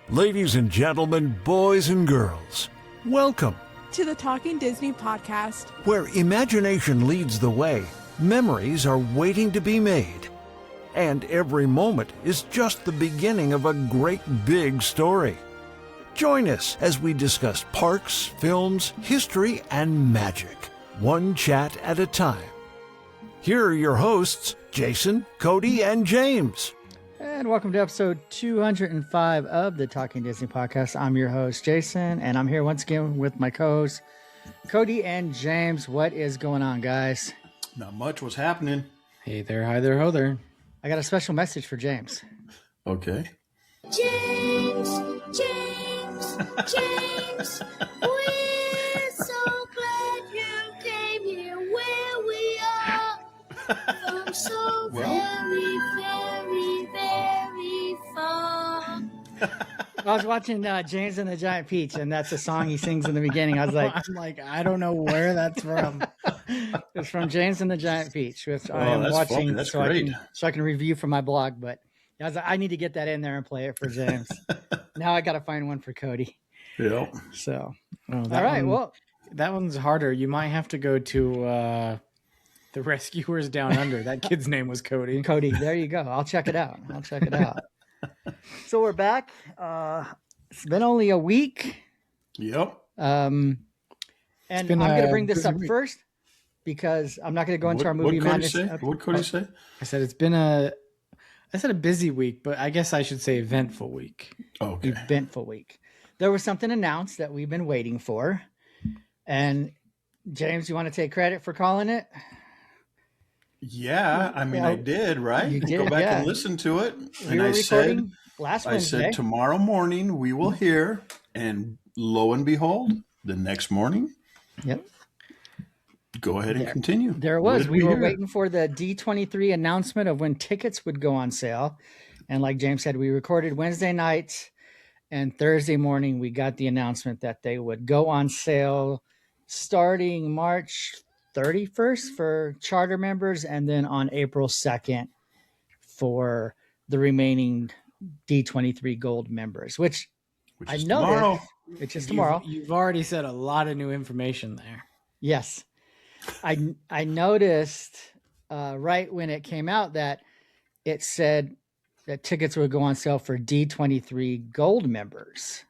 Ladies and gentlemen, boys and girls, welcome to the Talking Disney podcast, where imagination leads the way, memories are waiting to be made, and every moment is just the beginning of a great big story. Join us as we discuss parks, films, history, and magic, one chat at a time. Here are your hosts, Jason, Cody, and James. And welcome to episode 205 of the Talking Disney podcast. I'm your host, Jason, and I'm here once again with my co-hosts, Cody and James. What is going on, guys? Not much. What's happening? Hey there, hi there, ho there. I got a special message for James. Okay. James, we're so glad you came here where we are. From so very far. I was watching James and the Giant Peach, and that's a song he sings in the beginning. I was like, I don't know where that's from. It's from James and the Giant Peach, which I am watching. Funny. That's so great. I can review for my blog. But I was like, I need to get that in there and play it for James. Now I got to find one for Cody. Yeah. So, all right. Well, that one's harder. You might have to go to the Rescuers Down Under. That kid's name was Cody. Cody, there you go. I'll check it out. So we're back. It's been only a week. Yep. And I'm going to bring this up first because I'm not going to go into our movie madness. What Cody say? I said I said a busy week, but I guess I should say eventful week. Okay. Eventful week. There was something announced that we've been waiting for. And James, you want to take credit for calling it? Yeah, I mean, I did, right? You did, Go back and listen to it. And I said, last Wednesday. tomorrow morning we will hear, and lo and behold, the next morning. Yep. Go ahead and continue. There it was. We were waiting for the D23 announcement of when tickets would go on sale. And like James said, we recorded Wednesday night, and Thursday morning we got the announcement that they would go on sale starting March 31st for charter members, and then on April 2nd for the remaining D23 gold members, which I know tomorrow. Which is tomorrow. You've already said a lot of new information there. Yes. I noticed right when it came out that it said that tickets would go on sale for D23 gold members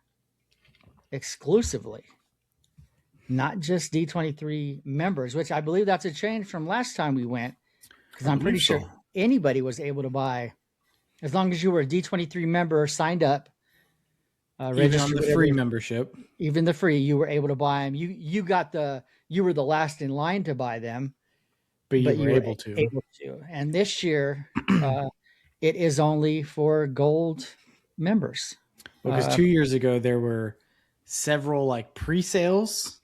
exclusively. Not just D23 members, which I believe that's a change from last time we went, because I'm pretty sure anybody was able to buy, as long as you were a D23 member, signed up, even on the free membership, even the free, you were able to buy them. You were the last in line to buy them, but you were able to. And this year, it is only for gold members. Because 2 years ago there were several like pre-sales.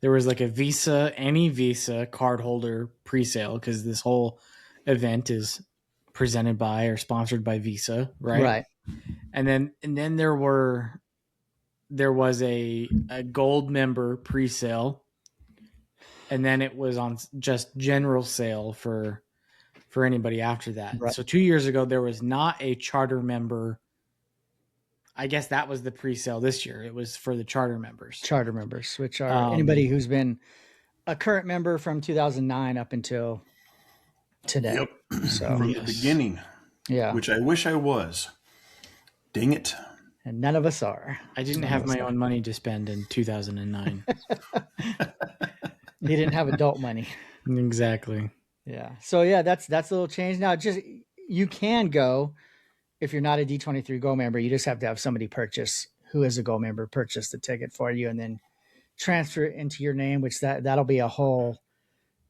There was like any Visa cardholder pre-sale, because this whole event is presented by or sponsored by Visa, right? Right. And then there was a gold member pre-sale, and then it was on just general sale for anybody after that. Right. So 2 years ago there was not a charter member. I guess that was the pre-sale this year. It was for the charter members. Charter members, which are anybody who's been a current member from 2009 up until today. Yep. So, from the beginning. Yeah. Which I wish I was. Dang it. And none of us are. I didn't have my own money to spend in 2009. You didn't have adult money. Exactly. Yeah. So yeah, that's a little change. Now you can go. If you're not a D23 Gold member, you just have to have somebody who is a Gold member purchase the ticket for you and then transfer it into your name, which that'll be a whole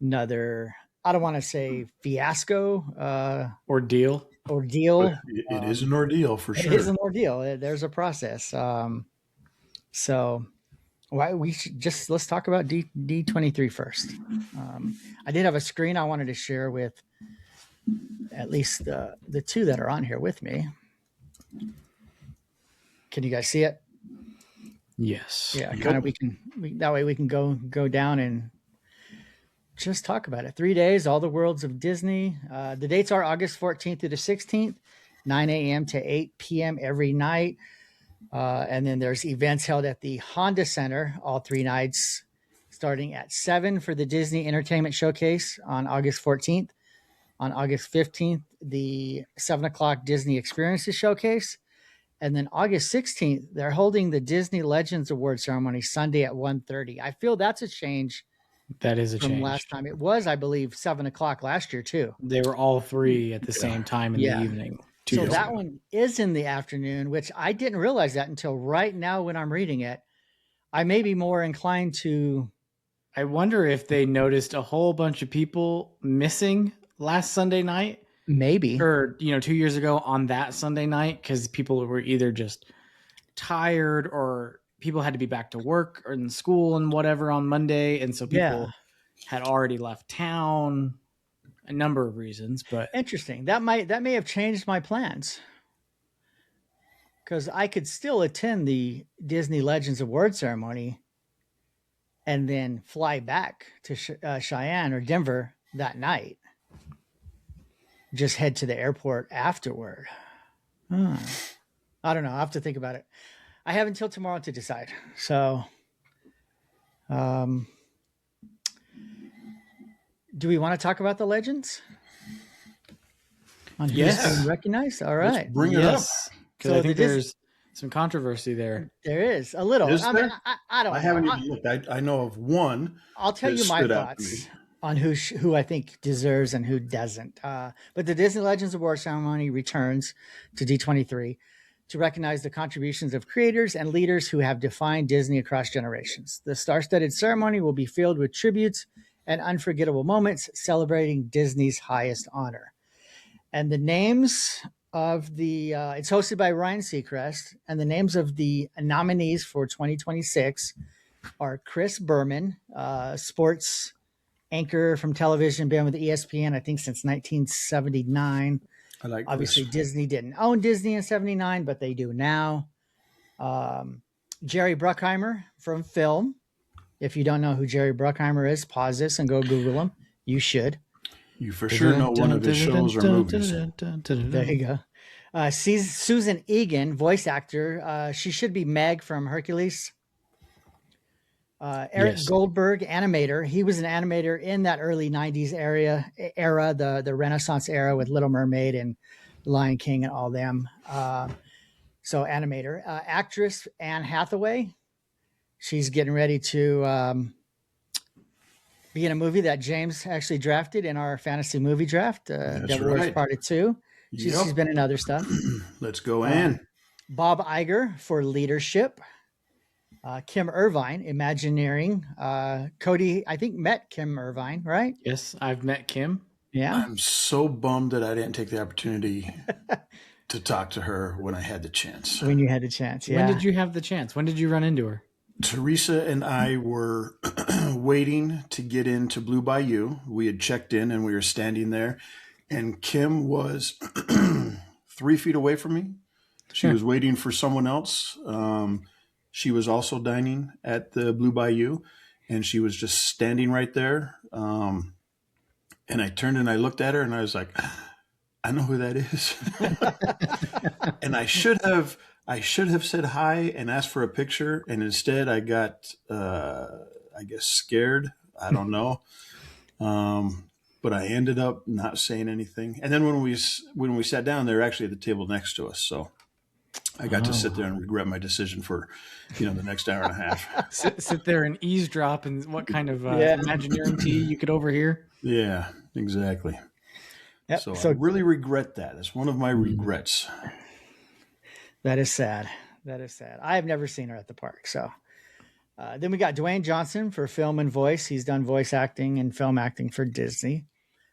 nother, I don't want to say fiasco. Ordeal. But it is an ordeal for sure. It is an ordeal. There's a process. So let's talk about D23 first. I did have a screen I wanted to share with at least the two that are on here with me. Can you guys see it? Yes. Yeah, kind of. That way we can go down and just talk about it. 3 days, all the worlds of Disney. The dates are August 14th to the 16th, 9 a.m. to 8 p.m. every night. And then there's events held at the Honda Center all 3 nights, starting at 7 for the Disney Entertainment Showcase on August 14th. On August 15th, the 7 o'clock Disney Experiences Showcase. And then August 16th, they're holding the Disney Legends Award ceremony Sunday at 1:30. I feel that's a change. That is a from change. Last time. It was, I believe, 7 o'clock last year, too. They were all 3 at the same time in the evening. So that one is in the afternoon, which I didn't realize that until right now when I'm reading it. I may be more inclined to. I wonder if they noticed a whole bunch of people missing last Sunday night. Maybe. Or, 2 years ago on that Sunday night, because people were either just tired or people had to be back to work or in school and whatever on Monday. And so people had already left town. A number of reasons, but interesting. That may have changed my plans, because I could still attend the Disney Legends Award ceremony and then fly back to Cheyenne or Denver that night. Just head to the airport afterward. I don't know. I'll have to think about it. I have until tomorrow to decide. So, do we want to talk about the legends? On who's been recognized? All right. Let's bring it up. Because I think there's some controversy there. There is a little. Is there? I don't know. I haven't even looked. I know of one. I'll tell you my thoughts on who I think deserves and who doesn't. But the Disney Legends Award ceremony returns to D23 to recognize the contributions of creators and leaders who have defined Disney across generations. The star-studded ceremony will be filled with tributes and unforgettable moments celebrating Disney's highest honor. And the names of the, it's hosted by Ryan Seacrest, and the names of the nominees for 2026 are Chris Berman, sports anchor from television, been with ESPN, I think since 1979. I like Obviously, Chris. Disney didn't own Disney in 79, but they do now. Jerry Bruckheimer from film. If you don't know who Jerry Bruckheimer is, pause this and go Google him. You should. You for sure know one of his shows or movies. There you go. Susan Egan, voice actor. She should be Meg from Hercules. Eric Goldberg, animator. He was an animator in that early 90s era, the Renaissance era with Little Mermaid and Lion King and all them. So animator. Actress Anne Hathaway. She's getting ready to be in a movie that James actually drafted in our fantasy movie draft. Devil Wears Prada 2. She's been in other stuff. Let's go, Anne. Bob Iger for leadership. Kim Irvine, Imagineering. Cody, I think, met Kim Irvine, right? Yes, I've met Kim. Yeah. I'm so bummed that I didn't take the opportunity to talk to her when I had the chance. When you had the chance, yeah. When did you have the chance? When did you run into her? Teresa and I were waiting to get into Blue Bayou. We had checked in and we were standing there, and Kim was 3 feet away from me. She was waiting for someone else. She was also dining at the Blue Bayou, and she was just standing right there. And I turned and I looked at her and I was like, I know who that is. And I should have said hi and asked for a picture. And instead I got, I guess, scared. I don't know. But I ended up not saying anything. And then when we sat down, they were actually at the table next to us. So I got to sit there and regret my decision for, the next hour and a half. sit there and eavesdrop and what kind of Imagineering tea you could overhear. Yeah, exactly. Yep. So I really regret that. It's one of my regrets. That is sad. I have never seen her at the park. So then we got Dwayne Johnson for film and voice. He's done voice acting and film acting for Disney.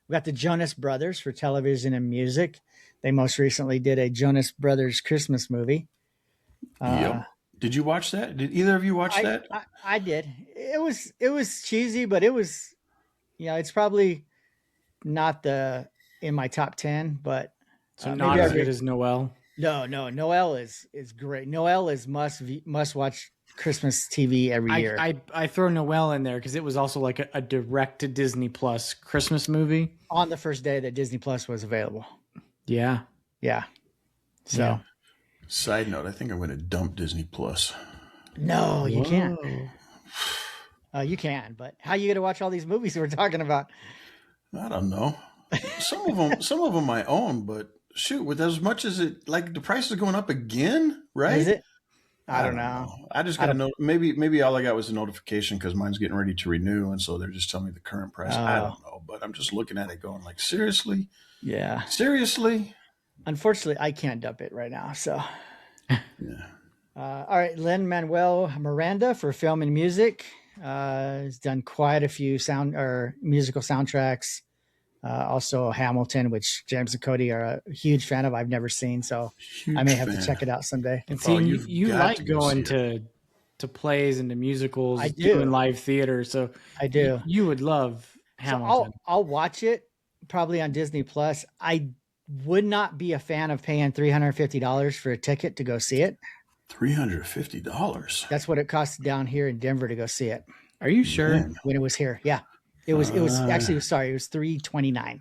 We got the Jonas Brothers for television and music. They most recently did a Jonas Brothers Christmas movie. Yep. Did you watch that? Did either of you watch that? I did. It was cheesy, but it was, it's probably not in my top 10, but so not as good as Noel. No, Noel is great. Noel is must watch Christmas TV every year. I throw Noel in there because it was also like a direct to Disney Plus Christmas movie on the first day that Disney Plus was available. Yeah. So, Yeah. Side note, I think I'm going to dump Disney Plus. no, you can't. Whoa. You can, but how you going to watch all these movies we're talking about? I don't know. Some of them I own, but shoot, with as much as it, like the price is going up again, right? Is it? I don't know. I just got to know. Maybe all I got was a notification because mine's getting ready to renew, and so they're just telling me the current price. I don't know, but I'm just looking at it, going like, seriously, Yeah. seriously. Unfortunately, I can't dump it right now. So, Yeah. all right, Lin-Manuel Miranda for film and music has done quite a few musical soundtracks. Also Hamilton, which James and Cody are a huge fan of. I've never seen, so I may have to check it out someday. And see, you got like to go going see to plays and to musicals, I do. doing live theater, so I do. You would love Hamilton. So I'll watch it probably on Disney Plus. I would not be a fan of paying $350 for a ticket to go see it. $350. That's what it cost down here in Denver to go see it Are you sure? Man. when it was here. Yeah, it was actually sorry, it was $329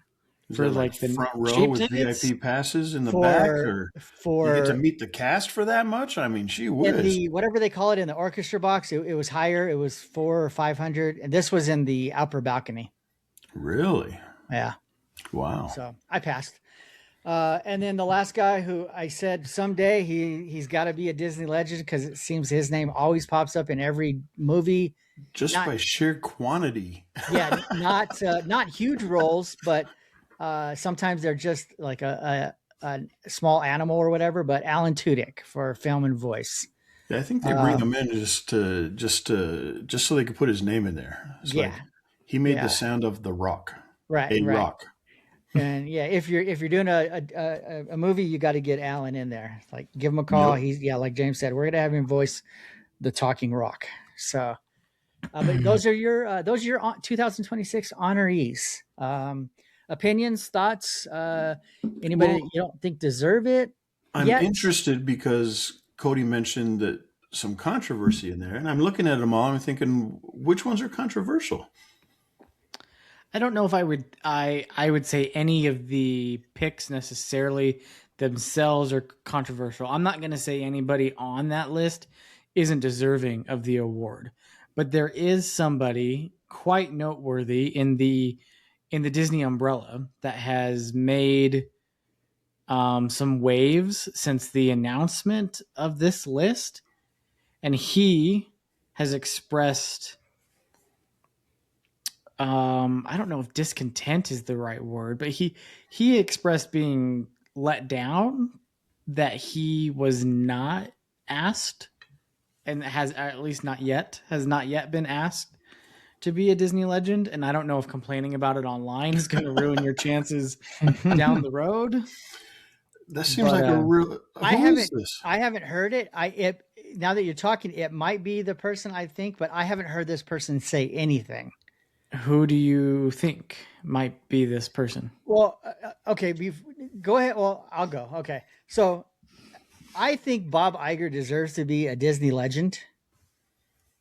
Is For that like the front row cheap with tickets? VIP passes in the back, or for you get to meet the cast for that much? I mean, she in whiz. the whatever they call it in the orchestra box. It was higher. It was $400 or $500, and this was in the upper balcony. Really? Yeah. Wow. So I passed. And then the last guy who I said someday he's got to be a Disney legend because it seems his name always pops up in every movie. Just by sheer quantity. Yeah, not huge roles, but sometimes they're just like a small animal or whatever. But Alan Tudyk for film and voice. Yeah, I think they bring him in just so they could put his name in there. It's like he made the sound of The Rock. Right. Rock. And yeah, if you're doing a movie, you got to get Alan in there. Like, give him a call. Yep. He's like James said, we're gonna have him voice the talking rock. So, but those are your 2026 honorees. Opinions, thoughts. Anybody that you don't think deserve it? I'm interested because Cody mentioned that some controversy in there, and I'm looking at them all. I'm thinking, which ones are controversial? I don't know if I would say any of the picks necessarily themselves are controversial. I'm not going to say anybody on that list isn't deserving of the award, but there is somebody quite noteworthy in the Disney umbrella that has made some waves since the announcement of this list, and he has expressed I don't know if discontent is the right word, but he expressed being let down that he was not asked, and has not yet been asked to be a Disney legend. And I don't know if complaining about it online is going to ruin your chances down the road. That seems like a real. I haven't heard it. Now that you're talking, it might be the person I think, but I haven't heard this person say anything. Who do you think might be this person? Well, okay, go ahead. Well, I'll go. Okay. So I think Bob Iger deserves to be a Disney legend,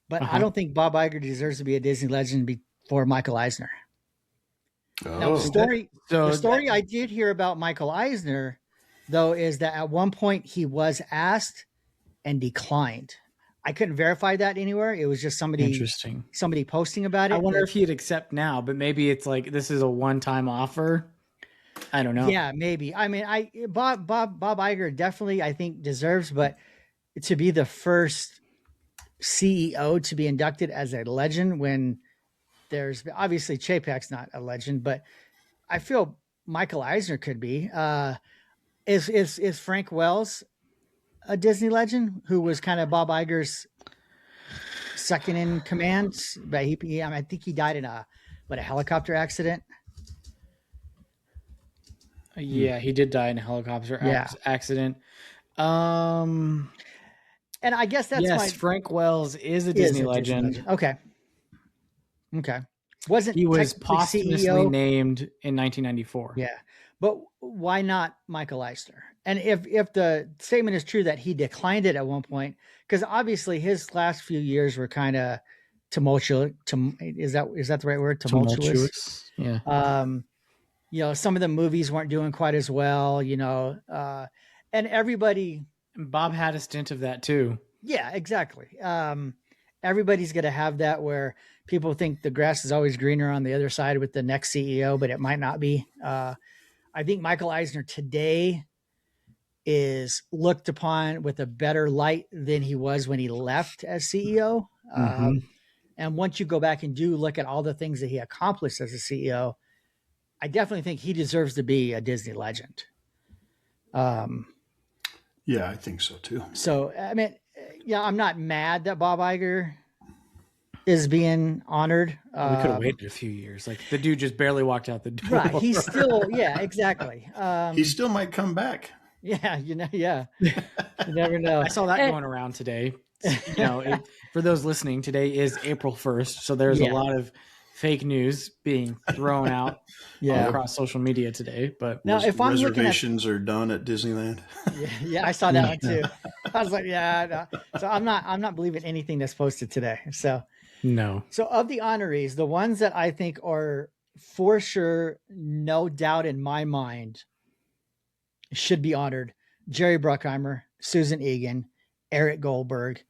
but I don't think Bob Iger deserves to be a Disney legend before Michael Eisner. Now, the story I did hear about Michael Eisner, though, is that at one point he was asked and declined. I couldn't verify that anywhere. It was just somebody posting about it. I wonder if he'd accept now, but maybe it's like this is a one-time offer. I don't know. Yeah, maybe. I mean, Bob Iger definitely I think deserves, but to be the first CEO to be inducted as a legend when there's obviously Chapek's not a legend, but I feel Michael Eisner could be. Is Frank Wells a Disney legend who was kind of Bob Iger's second in command? But I think he died in a helicopter accident. Yeah, he did die in a helicopter accident. And I guess that's Frank Wells is a Disney legend. Okay. He was posthumously named in 1994. Yeah. But why not Michael Eisner? And if the statement is true that he declined it at one point, because obviously his last few years were kind of tumultuous. Is that the right word? Tumultuous. Yeah. Some of the movies weren't doing quite as well, And everybody, And Bob had a stint of that too. yeah, exactly. Everybody's going to have that where people think the grass is always greener on the other side with the next CEO, but it might not be. I think Michael Eisner today is looked upon with a better light than he was when he left as CEO. And once you go back and do look at all the things that he accomplished as a CEO, I definitely think he deserves to be a Disney legend. Yeah, I think so too. So, I mean, yeah, I'm not mad that Bob Iger is being honored. We could have waited a few years. Like the dude just barely walked out the door. Right. He's still, yeah, exactly. He still might come back. Yeah, yeah. You never know. I saw that going around today. For those listening, today is April 1st. So there's a lot of fake news being thrown out across social media today. But now, if I'm reservations are done at Disneyland. Yeah, I saw that one too. I was like, no. So I'm not believing anything that's posted today. So no. So of the honorees, the ones that I think are for sure, no doubt in my mind, should be honored: Jerry Bruckheimer, Susan Egan, Eric Goldberg,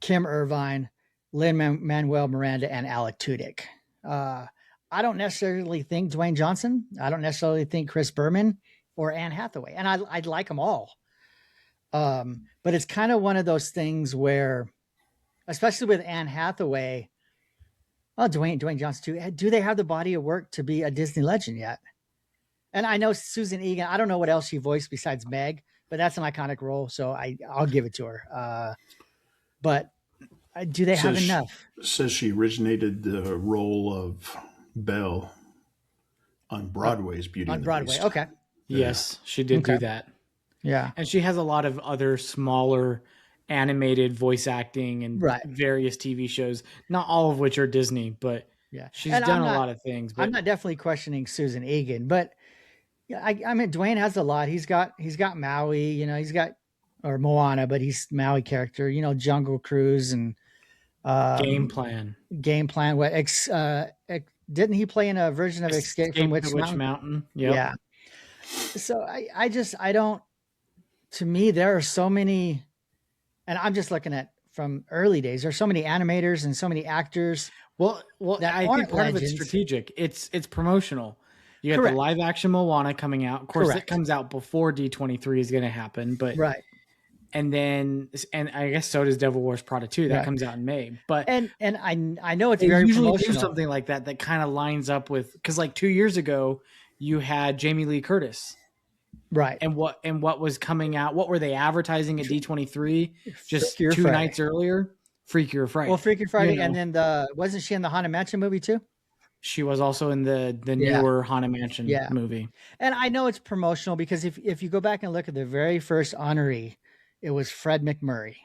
Kim Irvine, Lin-Manuel Miranda, and Alec Tudyk. I don't necessarily think Dwayne Johnson. I don't necessarily think Chris Berman or Anne Hathaway. And I'd like them all. But it's kind of one of those things where, especially with Anne Hathaway, Dwayne Johnson too, do they have the body of work to be a Disney legend yet? And I know Susan Egan, I don't know what else she voiced besides Meg, but that's an iconic role. So I'll give it to her. But do they have enough? Says she originated the role of Belle on Broadway's Beauty and the Broadway. Beast. Okay. Yes, she did do that. Yeah. And she has a lot of other smaller animated voice acting and various TV shows, not all of which are Disney, but she's done a lot of things. But I'm not definitely questioning Susan Egan, but I mean, Dwayne has a lot. He's got Maui, he's got, or Moana, but he's Maui character, Jungle Cruise and Game Plan. What didn't he play in a version of Escape from Witch Mountain? Yep. Yeah. So I don't, to me, there are so many, and I'm just looking at from early days, there's so many animators and so many actors. Well, I think part of it's strategic. It's promotional. You got the live action Moana coming out. Of course, it comes out before D23 is going to happen, but and I guess so does Devil Wears Prada 2. That comes out in May. But and I know it's they very usually promotional. do something like that kind of lines up with, because like 2 years ago you had Jamie Lee Curtis, right? And what was coming out? What were they advertising at D23 just Freakier 2 Friday. nights earlier? Freakier Friday. Well, Freakier Friday, and then wasn't she in the Haunted Mansion movie too? She was also in the newer Haunted Mansion movie. And I know it's promotional because if you go back and look at the very first honoree, it was Fred McMurray.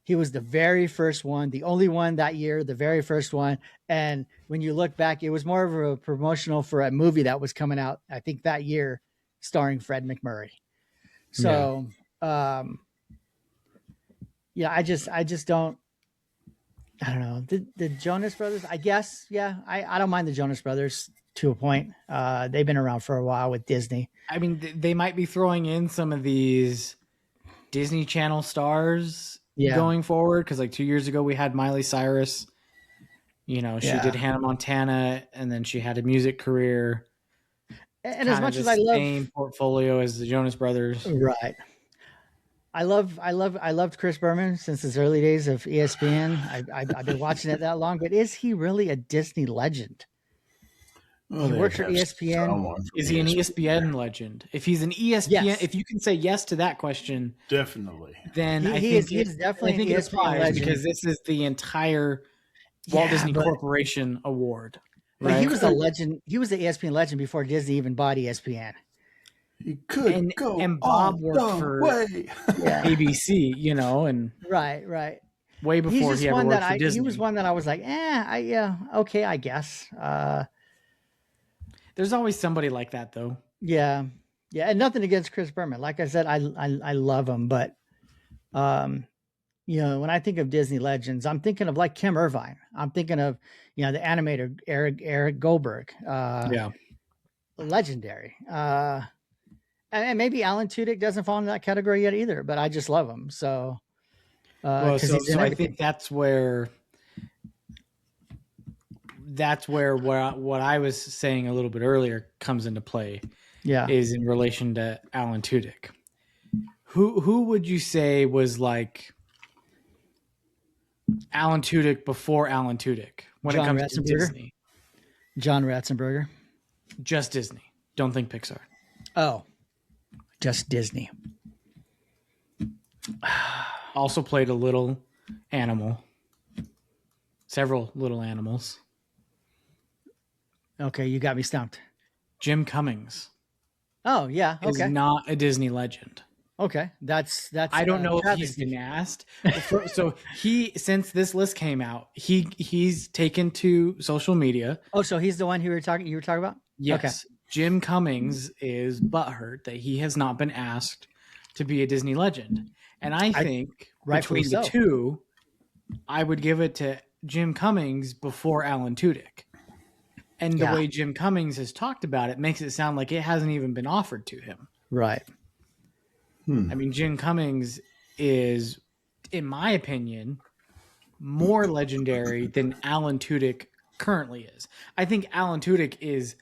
He was the very first one, the only one that year, the very first one. And when you look back, it was more of a promotional for a movie that was coming out, I think, that year, starring Fred McMurray. So, I just don't. I don't know. The Jonas Brothers, I guess. Yeah, I don't mind the Jonas Brothers to a point. They've been around for a while with Disney. I mean, they might be throwing in some of these Disney Channel stars going forward. Because like 2 years ago, we had Miley Cyrus. She did Hannah Montana, and then she had a music career. And as much as I love same portfolio as the Jonas Brothers, right? I loved Chris Berman since his early days of ESPN. I've been watching it that long, but is he really a Disney legend? Well, he works for ESPN. Is he an ESPN legend? If he's an ESPN, if you can say yes to that question, definitely, then he is definitely an ESPN legend, because this is the entire Walt Disney Corporation award. But right? He was a legend. He was the ESPN legend before Disney even bought ESPN. He could go and Bob worked for ABC, and right. Way before he ever worked for Disney. He was one that I was like, okay, I guess. There's always somebody like that, though. Yeah, and nothing against Chris Berman. Like I said, I love him, but when I think of Disney legends, I'm thinking of like Kim Irvine. I'm thinking of the animator Eric Goldberg. Legendary. And maybe Alan Tudyk doesn't fall into that category yet either, but I just love him. So, so I think that's where what I was saying a little bit earlier comes into play. Yeah. Is in relation to Alan Tudyk. Who would you say was like Alan Tudyk before Alan Tudyk when it comes to Disney? John Ratzenberger. Just Disney. Don't think Pixar. Oh, just Disney. Also played a little animal. Several little animals. Okay, you got me stumped. Jim Cummings. Oh, yeah. Okay. Is not a Disney legend. Okay. That's I don't know if he's been asked. So since this list came out, he's taken to social media. Oh, so he's the one you were talking about? Yes. Okay. Jim Cummings is butthurt that he has not been asked to be a Disney legend. And I think between the two, I would give it to Jim Cummings before Alan Tudyk. And the way Jim Cummings has talked about it makes it sound like it hasn't even been offered to him. Right. I mean, Jim Cummings is, in my opinion, more legendary than Alan Tudyk currently is. I think Alan Tudyk is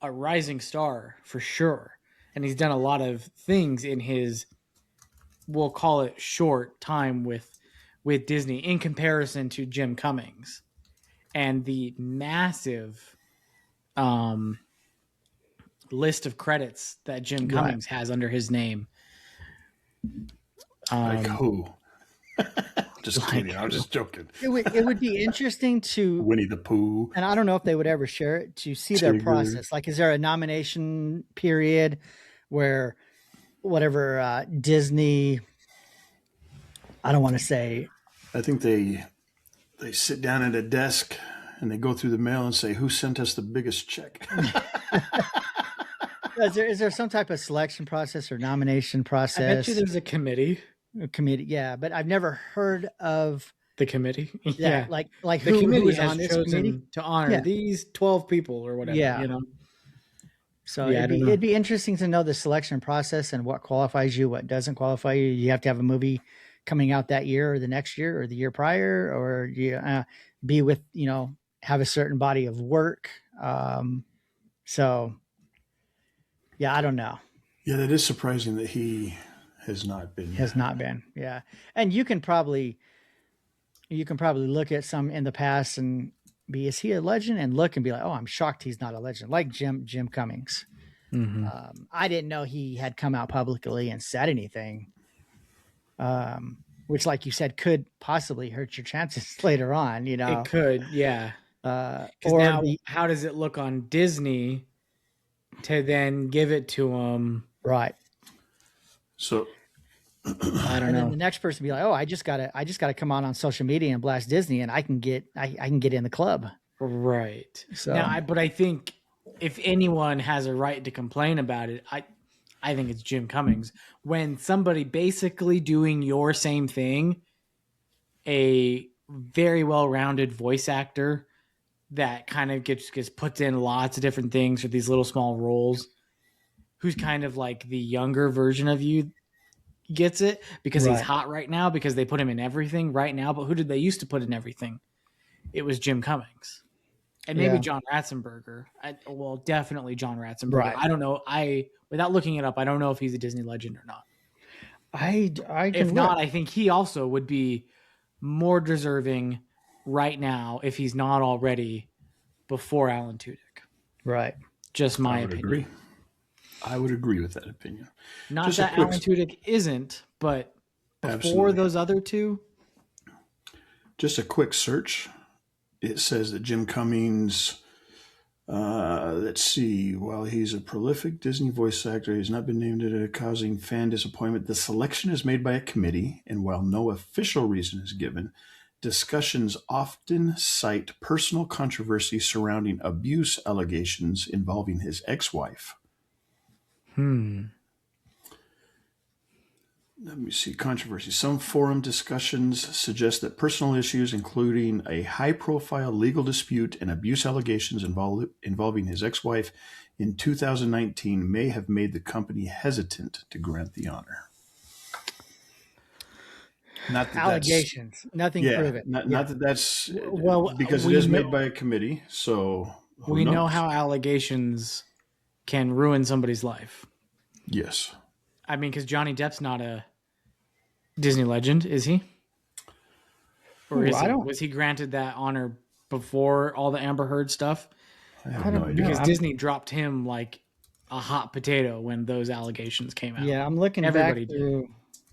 a rising star for sure. And he's done a lot of things in his, we'll call it short time with Disney in comparison to Jim Cummings. And the massive list of credits that Jim Cummings has under his name. Like who? Just kidding. I'm just joking. It would be interesting to Winnie the Pooh. And I don't know if they would ever share it, to see their process. Like, is there a nomination period where whatever Disney, I don't want to say. I think they sit down at a desk and they go through the mail and say, who sent us the biggest check? Is there some type of selection process or nomination process? I bet you there's a committee. Yeah, but I've never heard of the committee. Yeah, like the committee has on this chosen committee to honor these 12 people or whatever. Yeah, you know. So it'd be interesting to know the selection process and what qualifies you, what doesn't qualify you. You have to have a movie coming out that year or the next year or the year prior, or you be with, have a certain body of work. So yeah, I don't know. Yeah, that is surprising that he has not been. Yeah. And you can probably look at some in the past and be, is he a legend? And look and be like, oh, I'm shocked he's not a legend. Like Jim Cummings. Mm-hmm. I didn't know he had come out publicly and said anything. Which, like you said, could possibly hurt your chances later on, It could, yeah. Or now, how does it look on Disney to then give it to him? Right. So I don't know. Then the next person be like, oh, I just gotta come on social media and blast Disney, and I can get in the club. Right. So now, but I think if anyone has a right to complain about it, I think it's Jim Cummings. When somebody basically doing your same thing, a very well-rounded voice actor that kind of gets put in lots of different things for these little small roles, who's kind of like the younger version of you, gets it because he's hot right now because they put him in everything right now. But who did they used to put in everything? It was Jim Cummings. And maybe John Ratzenberger. Definitely John Ratzenberger. Right. I don't know. Without looking it up, I don't know if he's a Disney legend or not. If not, I think he also would be more deserving right now if he's not already before Alan Tudyk. Right. Just my opinion. I would agree with that opinion. Not just that Alan Tudyk isn't, but before those other two. Just a quick search. It says that Jim Cummings, let's see, while he's a prolific Disney voice actor, he's not been named, causing fan disappointment. The selection is made by a committee, and while no official reason is given, discussions often cite personal controversy surrounding abuse allegations involving his ex-wife. Let me see. Controversy. Some forum discussions suggest that personal issues, including a high-profile legal dispute and abuse allegations involving his ex-wife, in 2019 may have made the company hesitant to grant the honor? Not that Allegations, nothing proven. Not that that's because it we is know- made by a committee. So we know knows? how allegations can ruin somebody's life. Yes. I mean, because Johnny Depp's not a Disney legend, is he? Or is he? Was he granted that honor before all the Amber Heard stuff? I have no idea. Because Disney dropped him like a hot potato when those allegations came out. Yeah, I'm looking Everybody back through,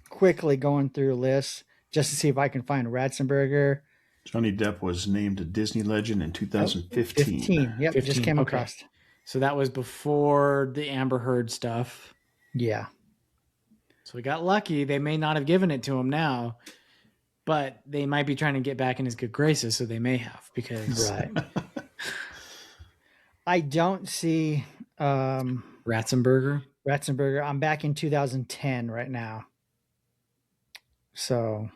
quickly going through lists just to see if I can find Ratzenberger. Johnny Depp was named a Disney legend in 2015. 15. Yep, 15, just came okay. across. So that was before the Amber Heard stuff. Yeah. So we got lucky. They may not have given it to him now, but they might be trying to get back in his good graces, so they may have because Right. I don't see Ratzenberger. I'm back in 2010 right now. So,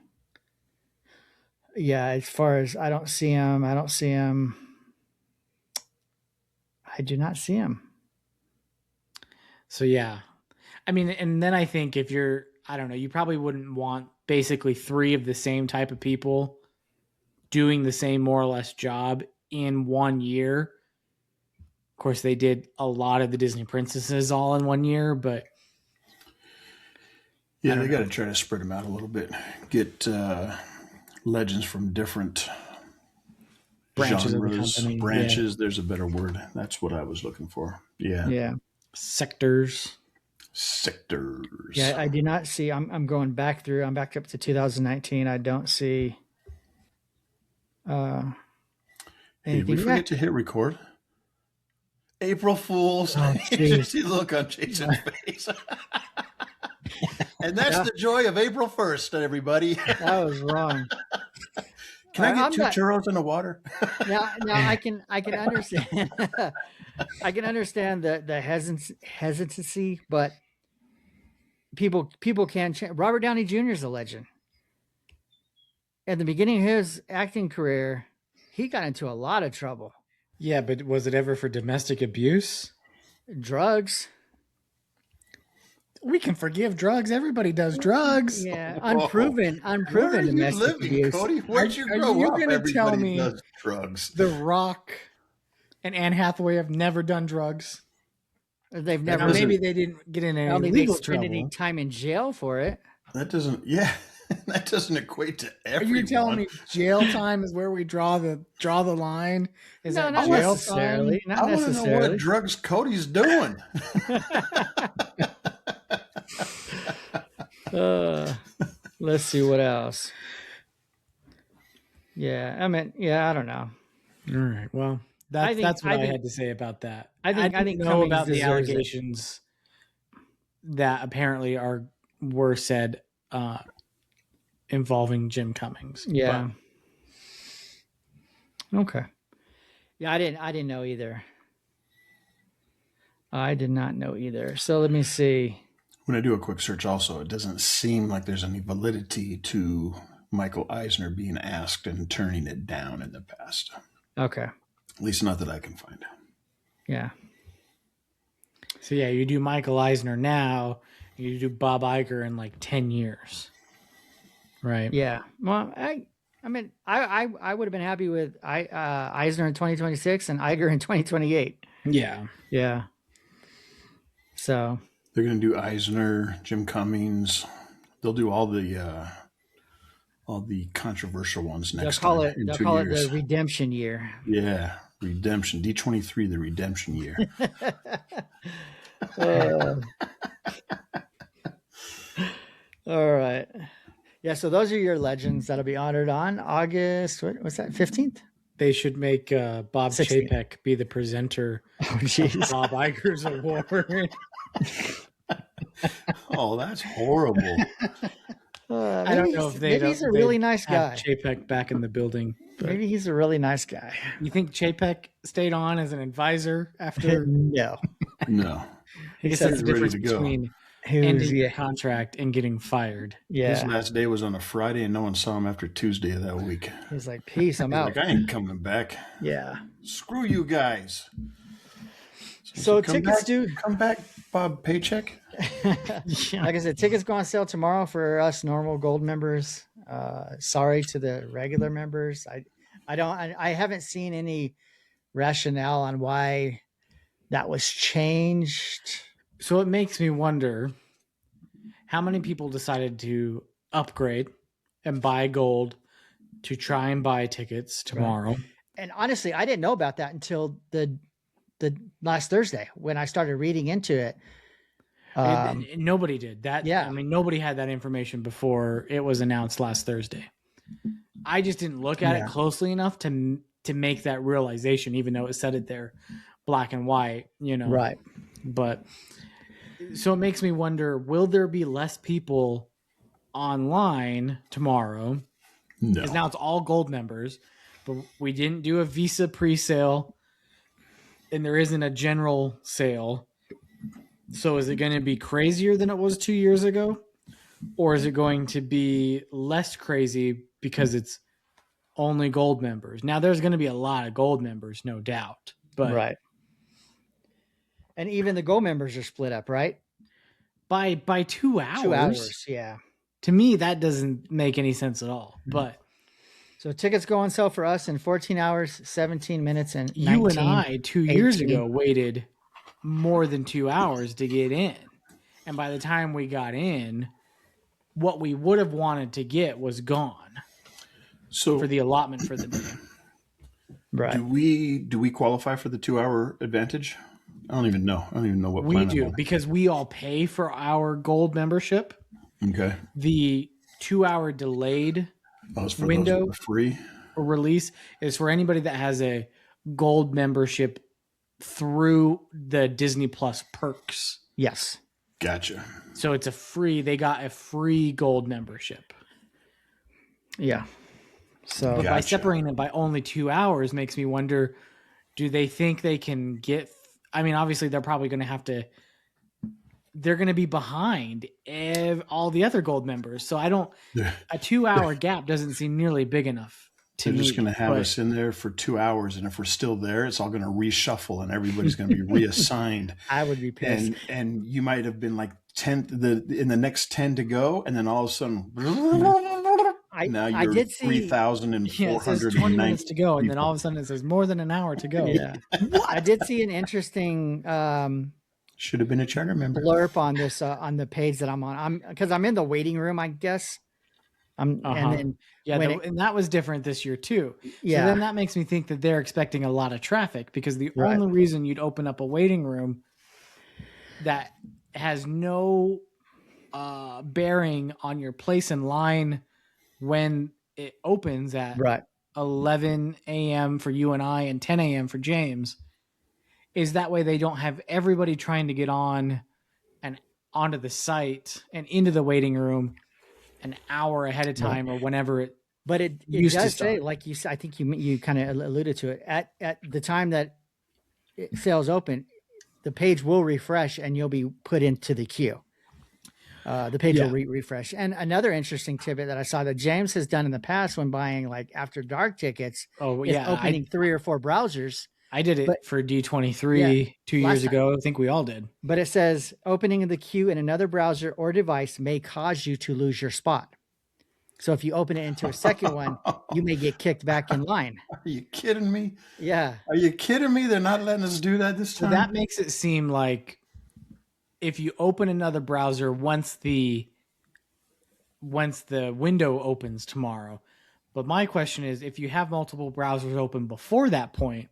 yeah, as far as I don't see him. I do not see him. So, yeah. I mean, and then I think if you're, I don't know, you probably wouldn't want basically 3 of the same type of people doing the same more or less job in 1 year. Of course, they did a lot of the Disney princesses all in 1 year, but yeah, they got to try to spread them out a little bit. Get legends from different branches genres, of the company. branches. Yeah. There's a better word. That's what I was looking for. Yeah. Yeah. Sectors. Yeah, I do not see. I'm going back through. I'm back up to 2019. I don't see anything. Hey, we forget to hit record. April Fools. Oh, You see the look on Jason's face. And that's the joy of April 1st, everybody. That was wrong. Can I get 2 churros in the water? Now I can understand. I can understand the hesitancy, but people can change. Robert Downey Jr. is a legend. At the beginning of his acting career, he got into a lot of trouble. Yeah, but was it ever for domestic abuse? Drugs. We can forgive drugs. Everybody does drugs. Yeah, unproven Where are you domestic living, abuse. Cody? Where'd you Are grow you up? gonna tell Everybody me does drugs. The Rock and Anne Hathaway have never done drugs. They've Now, never. maybe they didn't get in any They legal spend trouble. any time in jail for it. That doesn't. Yeah, that doesn't equate to Are everyone. you telling me jail time is where we draw the line? Is No, that not jail necessarily. time? Not I want to know necessarily. what drugs Cody's doing. Let's see what else. Yeah, I mean, yeah, I don't know. All right. Well, that's what I had to say about that. I think didn't know Cummings about the deserves it. allegations that apparently were said involving Jim Cummings. Yeah. Okay. Yeah, I didn't know either. I did not know either. So let me see. When I do a quick search, also, it doesn't seem like there's any validity to Michael Eisner being asked and turning it down in the past. Okay. At least not that I can find. Yeah. So yeah, you do Michael Eisner now, you do Bob Iger in like 10 years. Right. Yeah. Well, I mean, I would have been happy with Eisner in 2026 and Iger in 2028. Yeah. Yeah. So They're going to do Eisner, Jim Cummings. They'll do all the controversial ones next time in they'll 2 call years. it the redemption year. Yeah, redemption. D23, the redemption year. All right. Yeah, so those are your legends that'll be honored on August, what's that, 15th? They should make Bob 16. Chapek be the presenter Oh, of jeez. Bob Iger's award. Oh, that's horrible. I don't know if maybe he's a really nice guy. Chapek back in the building. But Maybe he's a really nice guy. you think Chapek stayed on as an advisor after? No. No. I guess said that's the he's ready difference to go. between He was, ending yeah. the contract and getting fired. His Yeah. last day was on a Friday, and no one saw him after Tuesday of that week. He's like, peace, I'm He's out. like, I ain't coming back. Yeah. Screw you guys. So come tickets back, do come back, Bob Paycheck. like I said, tickets go on sale tomorrow for us normal gold members. Sorry to the regular members. I haven't seen any rationale on why that was changed. So it makes me wonder how many people decided to upgrade and buy gold to try and buy tickets tomorrow. And honestly, I didn't know about that until the last Thursday when I started reading into it. Nobody did that. Yeah. I mean, nobody had that information before it was announced last Thursday. I just didn't look at it closely enough to make that realization, even though it said it there black and white, Right. But so it makes me wonder, will there be less people online tomorrow? No. Because now it's all gold members, but we didn't do a Visa pre-sale and there isn't a general sale. So is it going to be crazier than it was 2 years ago? Or is it going to be less crazy because it's only gold members? Now there's going to be a lot of gold members, no doubt. But Right. And even the gold members are split up, right? by 2 hours. 2 hours, yeah. To me, that doesn't make any sense at all. But so tickets go on sale for us in 14 hours, 17 minutes, and 19, you and I 2 years 18. ago waited more than 2 hours to get in. And by the time we got in, what we would have wanted to get was gone. So for the allotment for the day. Right. do we qualify for the 2 hour advantage? I don't even know. What We plan I'm do, on. because we all pay for our gold membership. Okay. The 2 hour delayed For window those that are free. release is for anybody that has a gold membership through the Disney Plus perks. Yes. Gotcha. So it's they got a free gold membership. Yeah. So But by separating it by only 2 hours makes me wonder, do they think they can get, I mean, obviously they're probably going to have to, they're going to be behind all the other gold members. So a 2 hour gap doesn't seem nearly big enough to They're me. just going to have us in there for 2 hours. And if we're still there, it's all going to reshuffle and everybody's going to be reassigned. I would be pissed. And you might have been like 10th in the next 10 to go. And then all of a sudden, now you're I did see 3,490 it says 20 minutes to go. And then people. all of a sudden it says more than an hour to go. Yeah. I did see an interesting Should have been a charter member. blurb on this on the page that I'm on. Because I'm in the waiting room, I guess. And then and that was different this year too. Yeah. So then that makes me think that they're expecting a lot of traffic, because the only reason you'd open up a waiting room that has no bearing on your place in line when it opens at 11 a.m. for you and I and 10 a.m. for James is that way they don't have everybody trying to get on and onto the site and into the waiting room an hour ahead of time or whenever it. But it used to does say, start. like you said, I think you kind of alluded to it, at the time that sales open, the page will refresh and you'll be put into the queue. The page will refresh. And another interesting tidbit that I saw that James has done in the past when buying like after dark tickets is opening 3 or 4 browsers. I did it for D23 2 years ago. I think we all did. But it says opening the queue in another browser or device may cause you to lose your spot. So if you open it into a second one, you may get kicked back in line. Are you kidding me? Yeah. Are you kidding me? They're not letting us do that this time? So that makes it seem like if you open another browser once the window opens tomorrow. But my question is, if you have multiple browsers open before that point,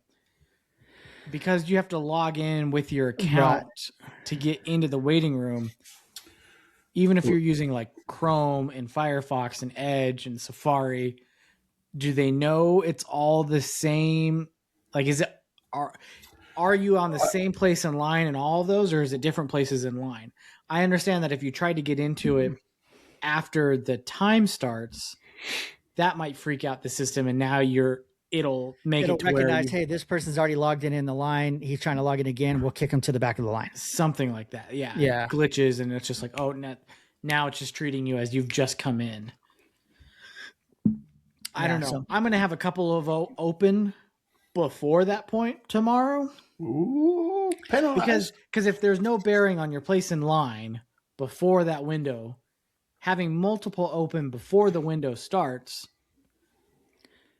because you have to log in with your account to get into the waiting room, even if you're using like Chrome and Firefox and Edge and Safari, do they know it's all the same? Like, are you on the same place in line in all of those, or is it different places in line? I understand that if you tried to get into it after the time starts, that might freak out the system, and now it'll recognize, hey, this person's already logged in the line. He's trying to log in again. We'll kick him to the back of the line. Something like that. Yeah. Yeah. Glitches, and it's just like, oh, now it's just treating you as you've just come in. I don't know. So, I'm going to have a couple of open before that point tomorrow. Ooh. Penalized. because if there's no bearing on your place in line before that window, having multiple open before the window starts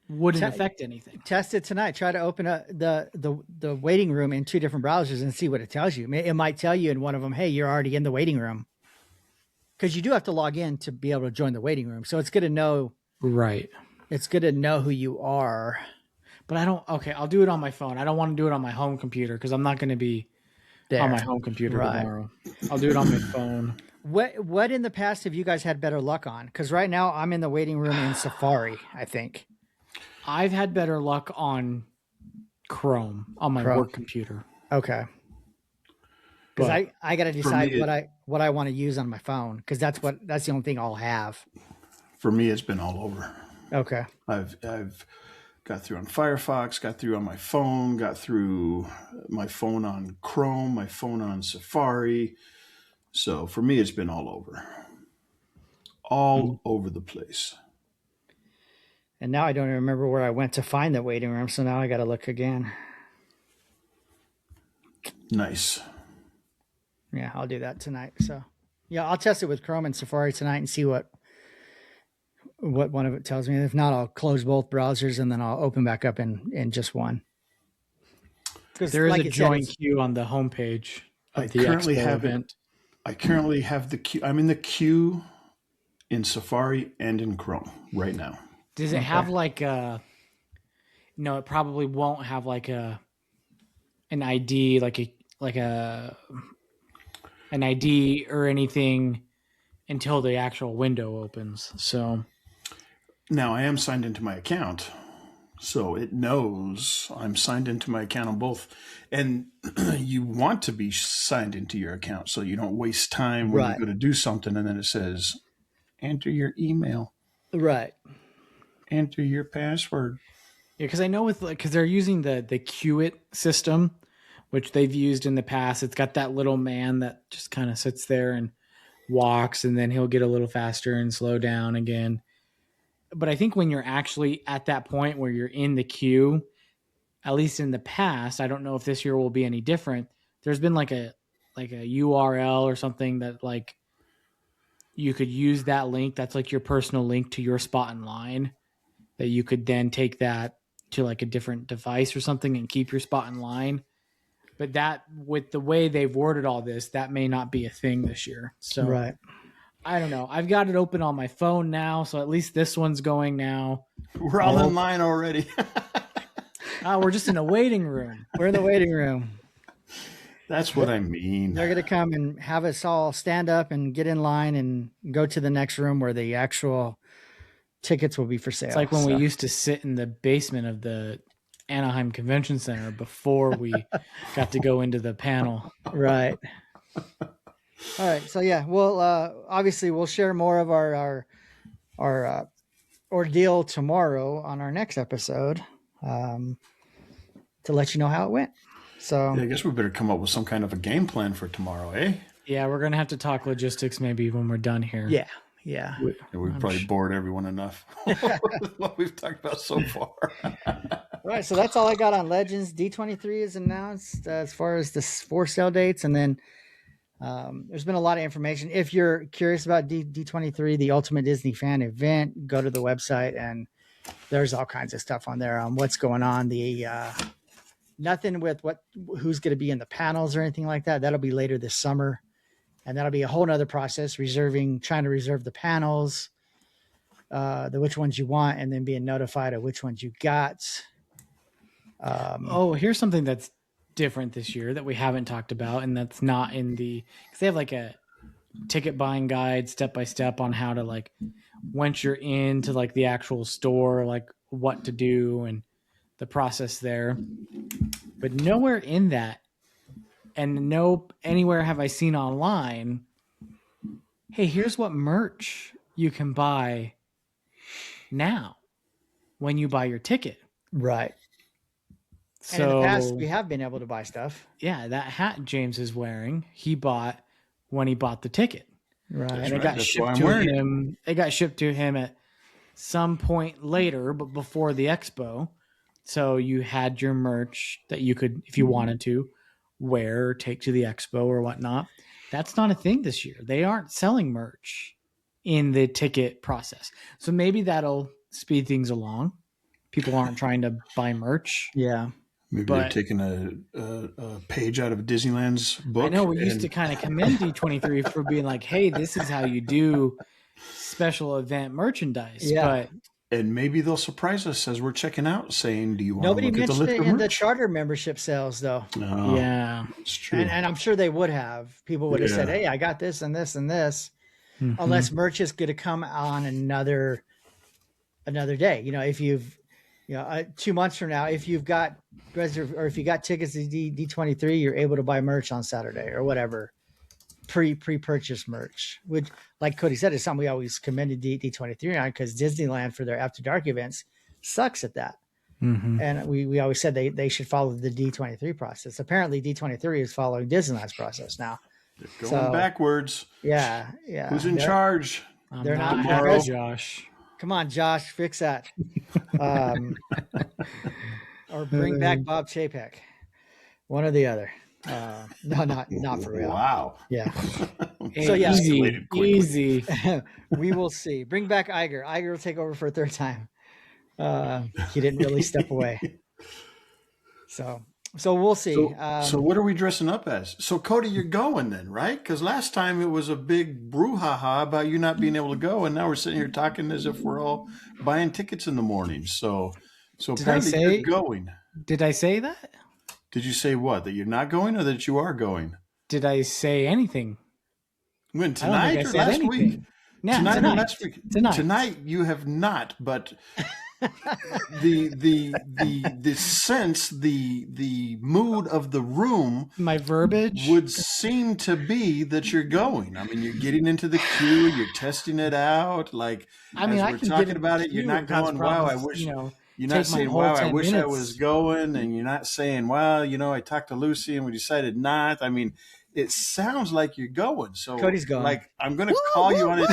wouldn't affect anything. Test it tonight. Try to open up the waiting room in 2 different browsers and see what it tells you. It might tell you in one of them, hey, you're already in the waiting room. Because you do have to log in to be able to join the waiting room. So it's good to know. Right. It's good to know who you are. But I'll do it on my phone. I don't want to do it on my home computer because I'm not going to be on my home computer tomorrow. I'll do it on my phone. What in the past have you guys had better luck on? Because right now I'm in the waiting room in Safari, I think. I've had better luck on Chrome on my work computer. Okay. Because I got to decide what I want to use on my phone because that's the only thing I'll have. For me, it's been all over. Okay. I've got through on Firefox, got through on my phone, got through my phone on Chrome, my phone on Safari. So for me, it's been all over. All over the place. And now I don't even remember where I went to find the waiting room, so now I got to look again. Nice. Yeah, I'll do that tonight. So, yeah, I'll test it with Chrome and Safari tonight and see what one of it tells me. If not, I'll close both browsers and then I'll open back up in just one. There is a join queue on the homepage of the Expo event. I currently have the queue. I'm in the queue in Safari and in Chrome right now. Does it have like a? No, it probably won't have like an ID, an ID or anything until the actual window opens. So now I am signed into my account, so it knows I'm signed into my account on both. And you want to be signed into your account so you don't waste time when you go to do something and then it says, enter your email. Right. Enter your password. Yeah, because I know because they're using the Qt system, which they've used in the past. It's got that little man that just kind of sits there and walks, and then he'll get a little faster and slow down again. But I think when you're actually at that point where you're in the queue, at least in the past, I don't know if this year will be any different. There's been like a URL or something that like you could use that link. That's like your personal link to your spot in line. That you could then take that to like a different device or something and keep your spot in line. But that, with the way they've worded all this, that may not be a thing this year. So I don't know. I've got it open on my phone now, so at least this one's going now. We're all in line already. We're just in a waiting room. We're in the waiting room. That's what I mean. They're going to come and have us all stand up and get in line and go to the next room where the actual tickets will be for sale. It's like when we used to sit in the basement of the Anaheim Convention Center before we got to go into the panel. Right. All right. So yeah, we'll obviously we'll share more of our ordeal tomorrow on our next episode to let you know how it went. So yeah, I guess we better come up with some kind of a game plan for tomorrow, eh? Yeah, we're gonna have to talk logistics maybe when we're done here. Yeah. Yeah. We've probably bored everyone enough with what we've talked about so far. All right. So that's all I got on Legends. D23 is announced as far as the 4 sale dates. And then there's been a lot of information. If you're curious about D23, the Ultimate Disney Fan Event, go to the website and there's all kinds of stuff on there on what's going on. The nothing with who's going to be in the panels or anything like that. That'll be later this summer. And that'll be a whole nother process, trying to reserve the panels, which ones you want, and then being notified of which ones you got. Here's something that's different this year that we haven't talked about, and that's not in because they have like a ticket buying guide step-by-step on how to, like, once you're into like the actual store, like what to do and the process there. But nowhere in that, and anywhere have I seen online, hey, here's what merch you can buy now when you buy your ticket. Right. So, and in the past, we have been able to buy stuff. Yeah, that hat James is wearing, he bought when he bought the ticket. Right. And it got shipped to him. It got shipped to him at some point later, but before the expo. So you had your merch that you could, if you wanted to, wear or take to the expo or whatnot. That's not a thing this year. They aren't selling merch in the ticket process. So maybe that'll speed things along. People aren't trying to buy merch. Yeah. Maybe they're taking a page out of Disneyland's book. I know we used to kind of commend D23 for being like, hey, this is how you do special event merchandise. Yeah. And maybe they'll surprise us as we're checking out, saying, "Do you want Nobody to look at the mentioned list it of in merch?" the charter membership sales, though. No, Yeah. it's true. And I'm sure they would have. People would have said, hey, I got this and this and this. Mhm. Unless merch is going to come on another day. You know, if you've, 2 months from now, if you've got or if you got tickets to D23, you're able to buy merch on Saturday or whatever. Pre-purchase merch, which, like Cody said, is something we always commended D23 on, because Disneyland for their After Dark events sucks at that. Mhm. And we always said they should follow the D23 process. Apparently, D23 is following Disneyland's process now. They're going backwards. Yeah. Who's in charge? They're not happy, Josh. Come on, Josh, fix that. Or bring back Bob Chapek. One or the other. No, not for real. Wow. Yeah. Hey, So, yeah. easy. We will see. Bring back Iger. Iger will take over for a third time. He didn't really step away. So we'll see. So what are we dressing up as? So Cody, you're going then, right? Because last time it was a big brouhaha about you not being able to go, and now we're sitting here talking as if we're all buying tickets in the morning. So apparently you're going. Did I say that? Did you say what? That you're not going, or that you are going? Did I say anything? When, tonight or last week? No, tonight or last week? Tonight. Tonight you have not, but the sense, the mood of the room, my verbiage would seem to be that you're going. I mean, you're getting into the queue, you're testing it out. Like, I mean, as we're talking about it, you're not going, wow, I wish, you're not saying, wow, I wish I was going. And you're not saying, well, I talked to Lucy and we decided not. I mean, it sounds like you're going. So Cody's going. Like, I'm going to call you on it.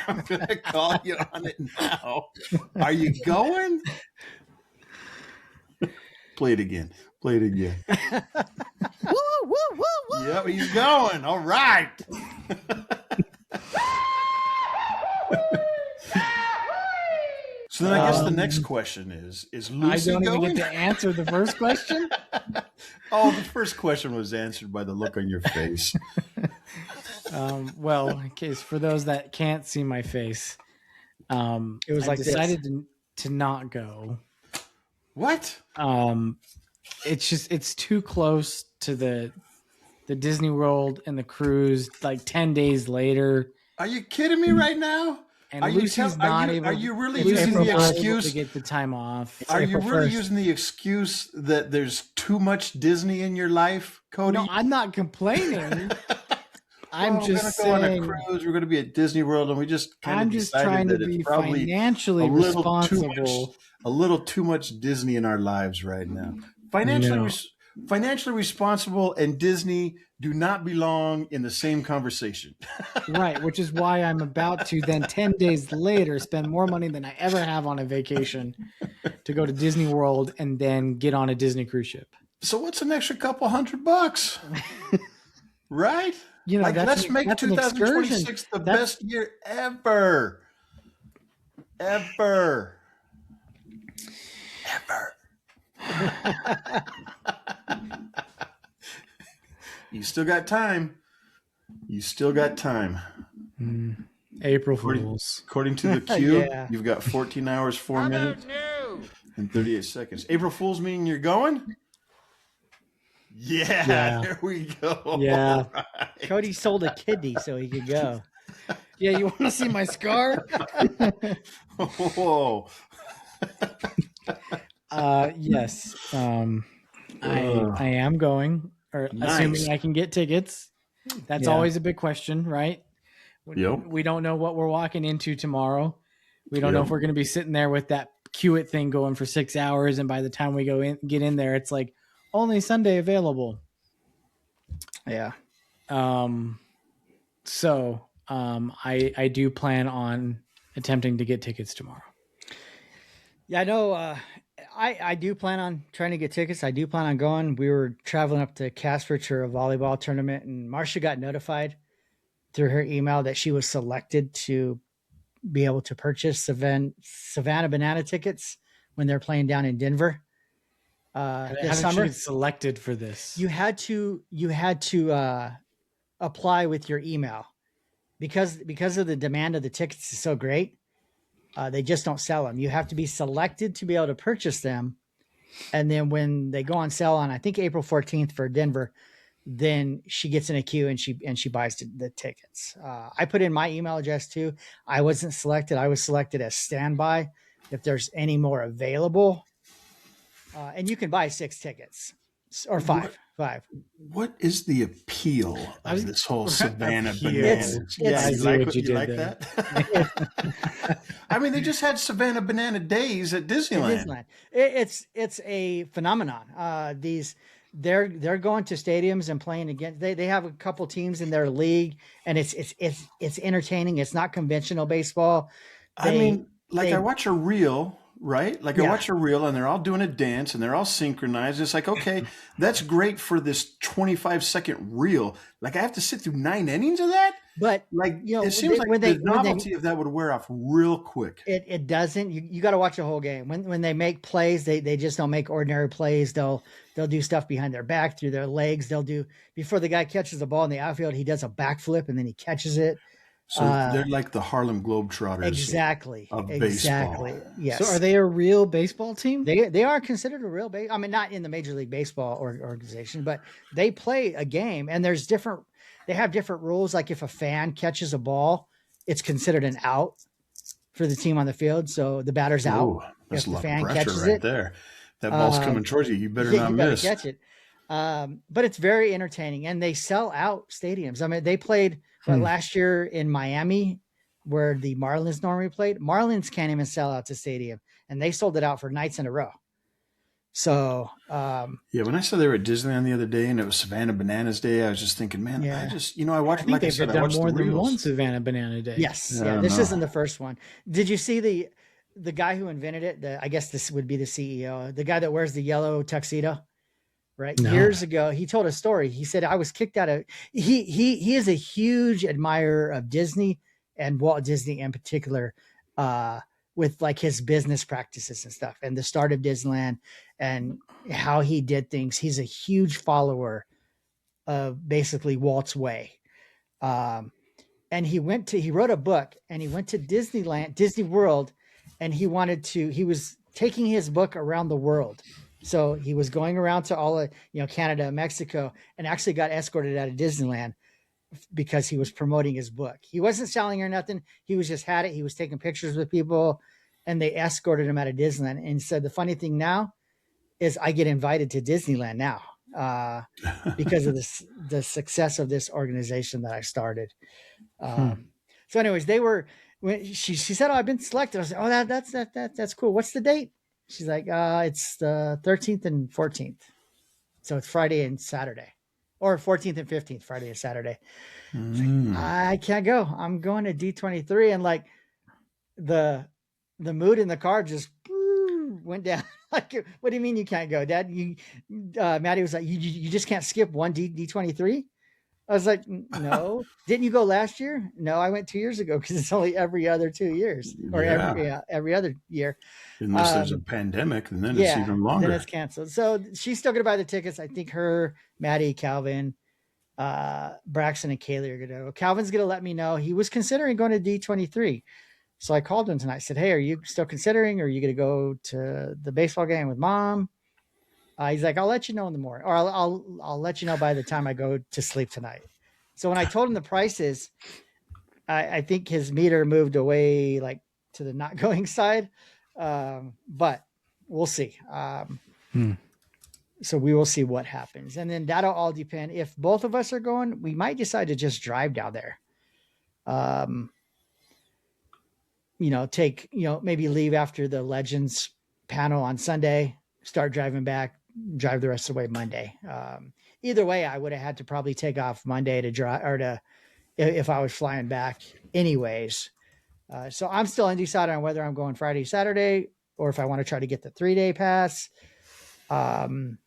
I'm going to call you on it now. Are you going? Play it again. Woo, woo, woo, woo. Yep, he's going. All right. So then I guess the next question is Lucy going? I don't going? even get to answer the first question. Oh, the first question was answered by the look on your face. Well, in case for those that can't see my face, it was I like decided to not go. What? It's too close to the Disney World and the cruise. Like 10 days later. Are you kidding me right now? And Lucy's not able. Are you really using the excuse to get the time off? Are you really using the excuse that there's too much Disney in your life, Cody? No, I'm not complaining. I'm just saying, we're going to go on a cruise. We're going to be at Disney World, and we just kind of decided that it's probably financially responsible. A little too much Disney in our lives right now. Financially responsible and Disney do not belong in the same conversation. Right, which is why I'm about to then 10 days later spend more money than I ever have on a vacation to go to Disney World and then get on a Disney cruise ship. So what's an extra couple $100? Right? Let's make 2026 the best year ever. Ever. You still got time. April Fools. According to the queue, You've got 14 hours, 4 minutes, and 38 seconds. April Fools meaning you're going? Yeah, there we go. Yeah. Right. Cody sold a kidney so he could go. Yeah, you want to see my scar? Whoa. Yes. I am going, or assuming I can get tickets. That's always a big question, right? Yep. We don't know what we're walking into tomorrow. We don't know if we're going to be sitting there with that queue it thing going for 6 hours, and by the time we get in there, it's like only Sunday available. Yeah. So I do plan on attempting to get tickets tomorrow. Yeah, I know. I do plan on trying to get tickets. I do plan on going. We were traveling up to Casper for a volleyball tournament, and Marcia got notified through her email that she was selected to be able to purchase Savannah Banana tickets when they're playing down in Denver How this did summer. you get selected for this? You had to apply with your email because of the demand of the tickets is so great. They just don't sell them. You have to be selected to be able to purchase them. And then when they go on sale on, I think April 14th for Denver, then she gets in a queue and she buys the tickets. I put in my email address too. I wasn't selected. I was selected as standby if there's any more available. And you can buy 6 tickets or 5. What is the appeal of this whole Savannah Bananas? It's- you like that? I mean, they just had Savannah Banana Days at Disneyland. It's a phenomenon. They're going to stadiums and playing against. They have a couple teams in their league, and it's entertaining. It's not conventional baseball. I watch a reel. Right? Like I watch a reel and they're all doing a dance and they're all synchronized. It's like, okay, that's great for this 25-second reel. Like I have to sit through 9 innings of that? But it seems like the novelty of that would wear off real quick. It doesn't. You got to watch the whole game. When they make plays, they just don't make ordinary plays. They'll do stuff behind their back, through their legs. They'll do, before the guy catches the ball in the outfield, he does a backflip and then he catches it. So they're like the Harlem Globetrotters. Exactly. Of baseball. Yes. So are they a real baseball team? They are considered a real I mean, not in the Major League Baseball organization, but they play a game, and they have different rules. Like if a fan catches a ball, it's considered an out for the team on the field. So the batter's out. Ooh, that's if a the lot fan of pressure catches right it, there. That ball's coming towards you. You better not miss. Catch it. But it's very entertaining, and they sell out stadiums. I mean, they played last year in Miami, where the Marlins normally played. Marlins can't even sell out the stadium, and they sold it out for nights in a row. So, when I saw they were at Disneyland the other day and it was Savannah Bananas Day, I was just thinking, man, I watched, like I said, I watched more the than reels. one Savannah Banana Day. Yes. This isn't the first one. Did you see the guy who invented it? I guess this would be the CEO, the guy that wears the yellow tuxedo. Right. No. Years ago, he told a story. He said, I was kicked out of, he is a huge admirer of Disney and Walt Disney in particular, with like his business practices and stuff and the start of Disneyland and how he did things. He's a huge follower of basically Walt's way. And he wrote a book and he went to Disney World, and he was taking his book around the world. So he was going around to all of, Canada, Mexico, and actually got escorted out of Disneyland because he was promoting his book. He wasn't selling or nothing. He was just had it. He was taking pictures with people, and they escorted him out of Disneyland. And he said, the funny thing now is I get invited to Disneyland now because of the success of this organization that I started. So anyways, she said, oh, I've been selected. I was like, oh, that's cool. What's the date? She's like, it's the 13th and 14th. So it's Friday and Saturday, or 14th and 15th, Friday and Saturday. Like, I can't go. I'm going to D23. And like the mood in the car just went down. Like, what do you mean you can't go, Dad? Maddie was like, you just can't skip one D23. I was like, no. Didn't you go last year? No, I went 2 years ago because it's only every other 2 years or every other year. Unless there's a pandemic, and then it's even longer. Then it's canceled. So she's still going to buy the tickets. I think her, Maddie, Calvin, Braxton, and Kaylee are going to go. Calvin's going to let me know. He was considering going to D23. So I called him tonight. I said, hey, are you still considering, or are you going to go to the baseball game with Mom? He's like, I'll let you know in the morning, or I'll let you know by the time I go to sleep tonight. So when I told him the prices, I think his meter moved away like to the not going side. But we'll see. So we will see what happens. And then that'll all depend. If both of us are going, we might decide to just drive down there. Maybe leave after the Legends panel on Sunday, start driving back, drive the rest of the way Monday. Either way, I would have had to probably take off Monday to drive, if I was flying back anyways. So I'm still undecided on whether I'm going Friday, Saturday, or if I want to try to get the 3-day pass. And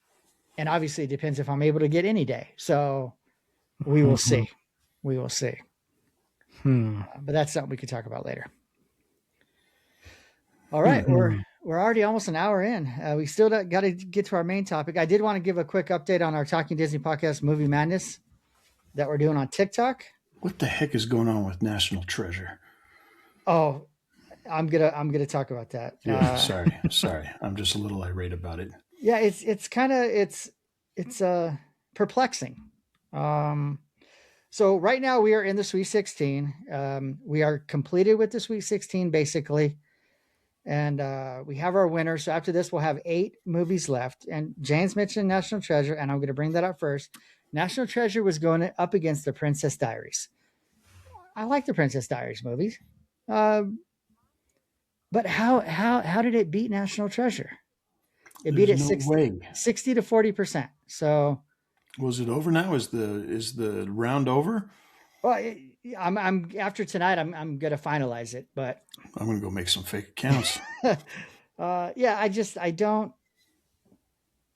obviously it depends if I'm able to get any day. So we will see. We will see. But that's something we could talk about later. All right. We're already almost an hour in. We still got to get to our main topic. I did want to give a quick update on our Talking Disney podcast, Movie Madness, that we're doing on TikTok. What the heck is going on with National Treasure? Oh, I'm gonna talk about that. Yeah, sorry. I'm just a little irate about it. Yeah, it's kind of perplexing. So right now we are in the Sweet 16. We are completed with the Sweet 16 basically, and we have our winner. So after this, we'll have 8 movies left. And James mentioned National Treasure, and I'm going to bring that up first. National Treasure was going up against the Princess Diaries. I like the Princess Diaries movies. But how did it beat National Treasure? It beat it 60 to 40%. So was it over now? Is the round over? Well, I'm after tonight. I'm gonna finalize it, but I'm gonna go make some fake accounts. Yeah, I don't.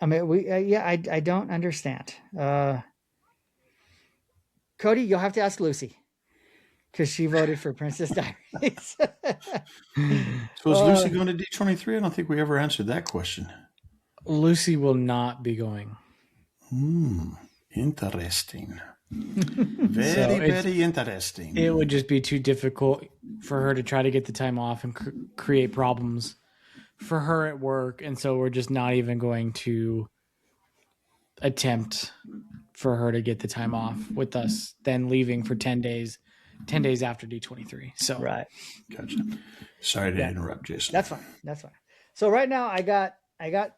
I mean, I don't understand. Cody, you'll have to ask Lucy because she voted for Princess Diaries. So is Lucy going to D23? I don't think we ever answered that question. Lucy will not be going. Interesting. Very interesting. It would just be too difficult for her to try to get the time off and create problems for her at work. And so we're just not even going to attempt for her to get the time off with us, then leaving for 10 days after D23. So, right. Gotcha. Sorry to interrupt, Jason. That's fine. So right now I got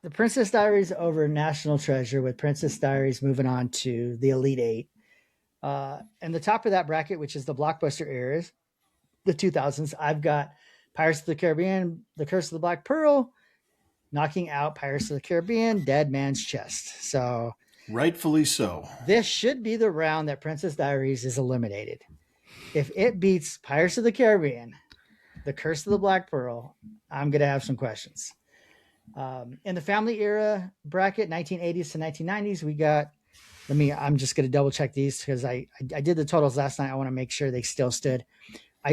the Princess Diaries over National Treasure, with Princess Diaries moving on to the Elite 8. And the top of that bracket, which is the blockbuster eras, the 2000s, I've got Pirates of the Caribbean, The Curse of the Black Pearl, knocking out Pirates of the Caribbean, Dead Man's Chest. So rightfully so. This should be the round that Princess Diaries is eliminated. If it beats Pirates of the Caribbean, The Curse of the Black Pearl, I'm going to have some questions. In the family era bracket, 1980s to 1990s, we got, I'm just going to double check these because I did the totals last night. I want to make sure they still stood.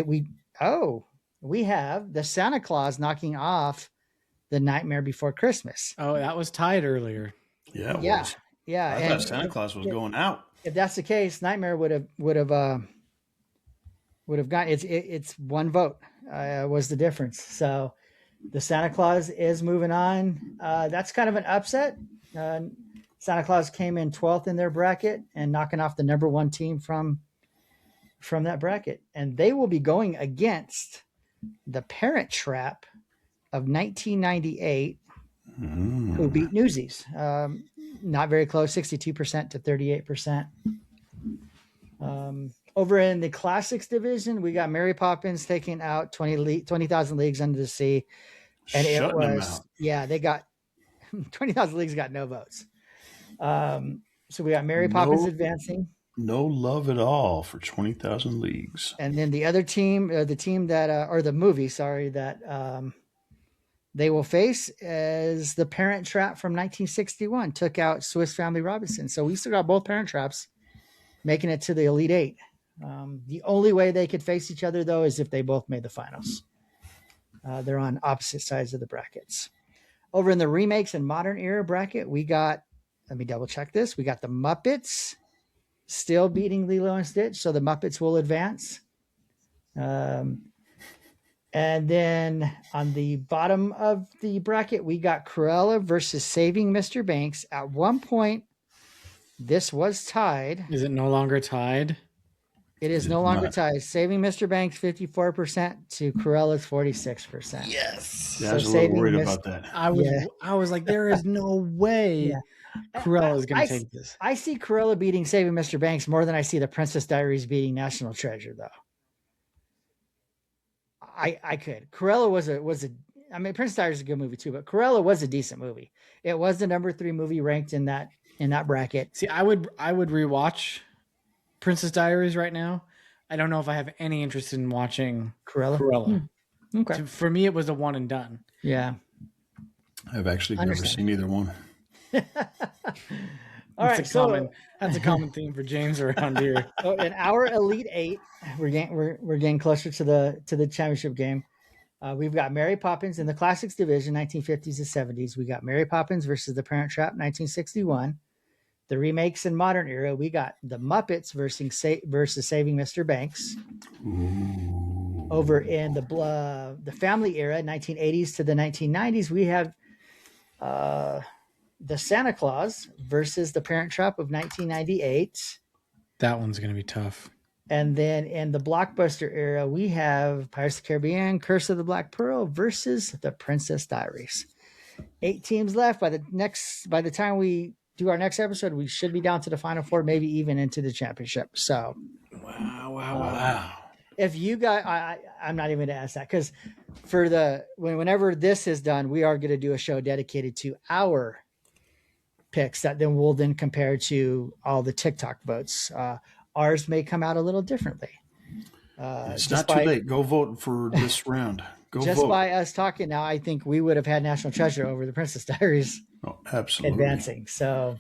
We have the Santa Claus knocking off The Nightmare Before Christmas. Oh, that was tied earlier. Yeah, it was. Yeah. I thought Santa Claus was going out. If that's the case, Nightmare would have gotten it's one vote was the difference. So the Santa Claus is moving on. That's kind of an upset. Santa Claus came in 12th in their bracket and knocking off the number 1 team from that bracket. And they will be going against the Parent Trap of 1998, who beat Newsies. Not very close, 62% to 38%. Over in the classics division, we got Mary Poppins taking out 20,000 Leagues Under the Sea. And they got 20,000 Leagues got no votes. So we got Mary Poppins advancing. No love at all for 20,000 Leagues. And then the other team, the movie, that they will face is the Parent Trap from 1961, took out Swiss Family Robinson. So we still got both Parent Traps making it to the Elite 8. The only way they could face each other, though, is if they both made the finals. They're on opposite sides of the brackets. Over in the remakes and modern era bracket, we got, let me double check this. We got the Muppets still beating Lilo and Stitch. So the Muppets will advance. And then on the bottom of the bracket, we got Cruella versus Saving Mr. Banks. At one point, this was tied. Is it no longer tied? It is no longer tied. Saving Mr. Banks 54% to Cruella's 46%. Yes. Yeah, I was a little worried about that. I was like, there is no way Cruella is going to take this. I see Cruella beating Saving Mr. Banks more than I see the Princess Diaries beating National Treasure, though. I could. Cruella was a Princess Diaries is a good movie too, but Cruella was a decent movie. It was the number 3 movie ranked in that bracket. See, I would rewatch Princess Diaries right now. I don't know if I have any interest in watching Cruella. Okay. For me, it was a one and done. Yeah. I've actually never seen either one. All right, That's a common theme for James around here. So in our Elite Eight, we're getting closer to the championship game. We've got Mary Poppins in the Classics division, 1950s to 70s. We got Mary Poppins versus The Parent Trap, 1961. The remakes in modern era, we got The Muppets versus Saving Mr. Banks. Ooh. Over in the family era, 1980s to the 1990s, we have The Santa Claus versus The Parent Trap of 1998. That one's going to be tough. And then in the blockbuster era, we have Pirates of the Caribbean, Curse of the Black Pearl versus The Princess Diaries. 8 teams left. By the time we do our next episode, we should be down to the final 4, maybe even into the championship. So, Wow. If you guys, I'm not even going to ask that, because for whenever this is done, we are going to do a show dedicated to our picks that then we'll compare to all the TikTok votes. Ours may come out a little differently. It's not too late. Go vote for this round. Go vote. By us talking now, I think we would have had National Treasure over The Princess Diaries. Oh, absolutely. Advancing. So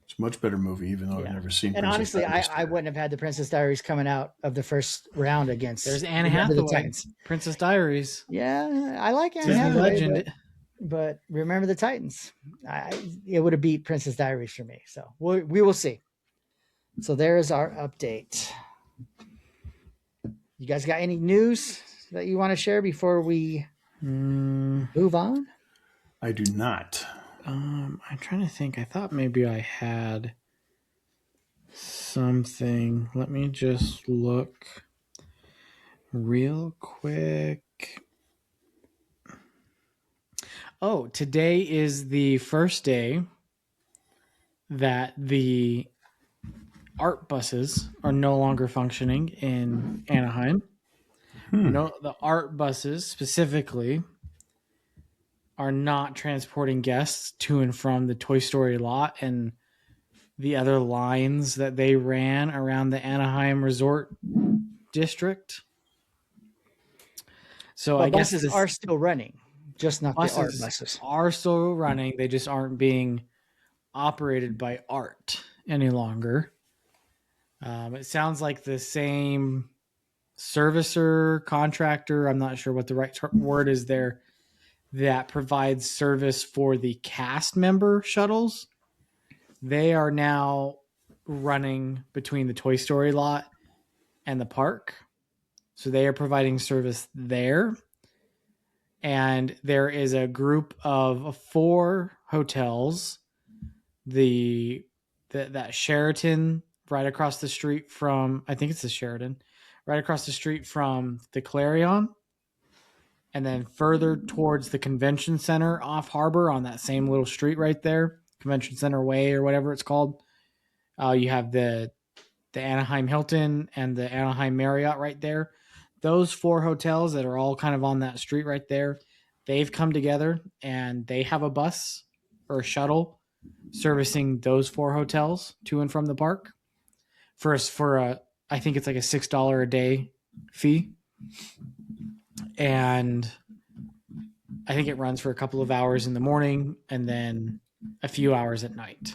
it's a much better movie, even though I've never seen And Princess honestly, Diaries. I wouldn't have had The Princess Diaries coming out of the first round against. There's Anne Hathaway. Princess Diaries. Yeah, I like Anne Disney Hathaway. legend. But Remember the Titans. It would have beat Princess Diaries for me. So we will see. So there is our update. You guys got any news that you want to share before we move on? I do not. I'm trying to think. I thought maybe I had something. Let me just look real quick. Oh, today is the first day that the art buses are no longer functioning in Anaheim. No, the art buses specifically are not transporting guests to and from the Toy Story lot and the other lines that they ran around the Anaheim Resort District. So I guess buses are still running, just not the art buses. Are still running. They just aren't being operated by art any longer. It sounds like the same servicer, contractor, I'm not sure what the right word is there, that provides service for the cast member shuttles. They are now running between the Toy Story lot and the park. So they are providing service there. And there is a group of 4 hotels. That Sheraton right across the street from, I think it's the Sheraton, right across the street from the Clarion. And then further towards the Convention Center off Harbor on that same little street right there, Convention Center Way or whatever it's called. You have the Anaheim Hilton and the Anaheim Marriott right there. Those 4 hotels that are all kind of on that street right there, they've come together and they have a bus or a shuttle servicing those 4 hotels to and from the park for I think it's like a $6 a day fee. And I think it runs for a couple of hours in the morning and then a few hours at night.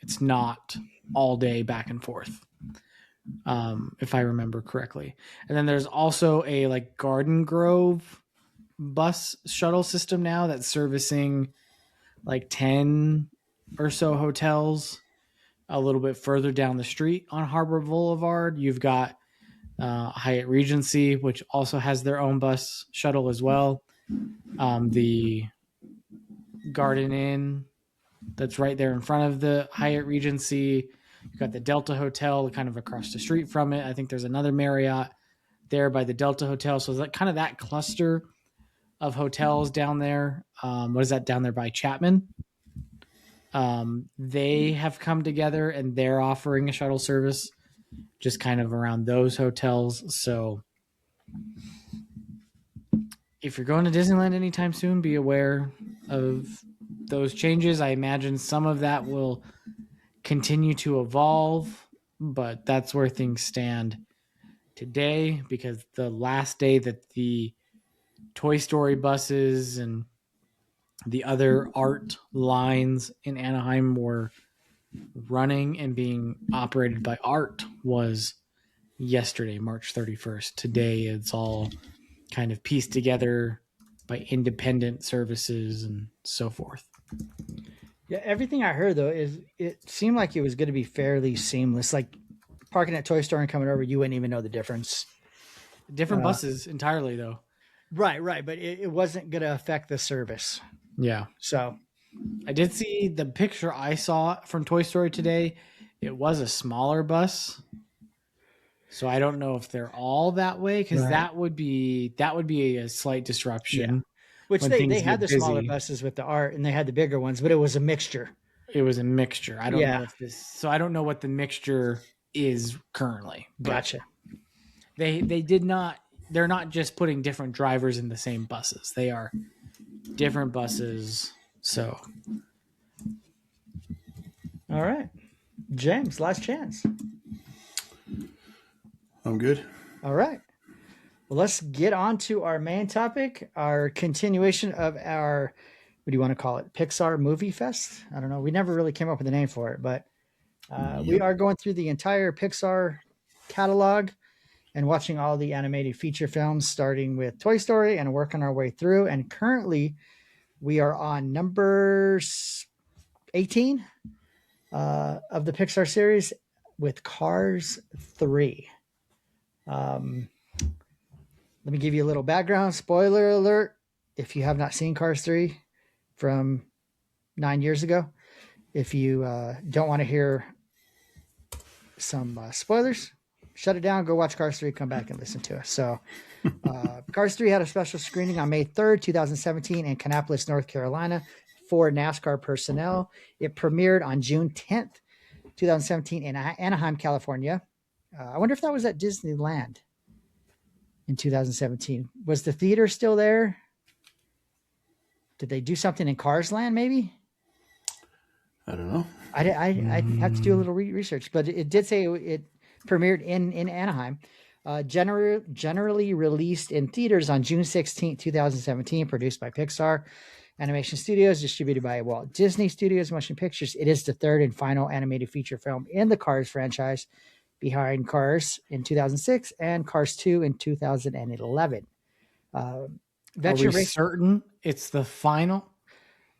It's not all day back and forth, if I remember correctly. And then there's also a like Garden Grove bus shuttle system now that's servicing like 10 or so hotels a little bit further down the street on Harbor Boulevard. You've got Hyatt Regency, which also has their own bus shuttle as well. The Garden Inn that's right there in front of the Hyatt Regency. You've got the Delta Hotel kind of across the street from it. I think there's another Marriott there by the Delta Hotel. So that kind of that cluster of hotels down there. What is that down there by Chapman? They have come together and they're offering a shuttle service just kind of around those hotels. So if you're going to Disneyland anytime soon, be aware of those changes. I imagine some of that will continue to evolve, but that's where things stand today, because the last day that the Toy Story buses and the other art lines in Anaheim were running and being operated by art was yesterday, March 31st. Today, it's all kind of pieced together by independent services and so forth. Yeah, everything I heard though is it seemed like it was going to be fairly seamless. Like parking at Toy Store and coming over, you wouldn't even know the difference. Different buses entirely, though. Right, but it wasn't going to affect the service. Yeah. So I did see the picture I saw from Toy Story today. It was a smaller bus. So I don't know if they're all that way, because that would be a slight disruption. Yeah. Which they had the smaller buses with the art, and they had the bigger ones, but it was a mixture. It was a mixture. I don't know if I don't know what the mixture is currently. Gotcha. They're not just putting different drivers in the same buses. They are different buses. So all right. James, last chance. I'm good. All right. Well, let's get on to our main topic, our continuation of our, what do you want to call it? Pixar Movie Fest? I don't know. We never really came up with a name for it, but we are going through the entire Pixar catalog and watching all the animated feature films, starting with Toy Story and working our way through. And currently we are on number 18 of the Pixar series with Cars 3. Let me give you a little background. Spoiler alert. If you have not seen Cars 3 from 9 years ago, if you don't want to hear some spoilers, shut it down, go watch Cars 3, come back and listen to us. So Cars 3 had a special screening on May 3rd, 2017 in Kannapolis, North Carolina for NASCAR personnel. It premiered on June 10th, 2017 in Anaheim, California. I wonder if that was at Disneyland in 2017. Was the theater still there? Did they do something in Cars Land maybe? I don't know. I have to do a little research, but it did say it premiered in Anaheim. Generally released in theaters on June 16th, 2017, produced by Pixar Animation Studios, distributed by Walt Disney Studios Motion Pictures. It is the third and final animated feature film in the Cars franchise, behind Cars in 2006 and Cars 2 in 2011. Are we certain it's the final?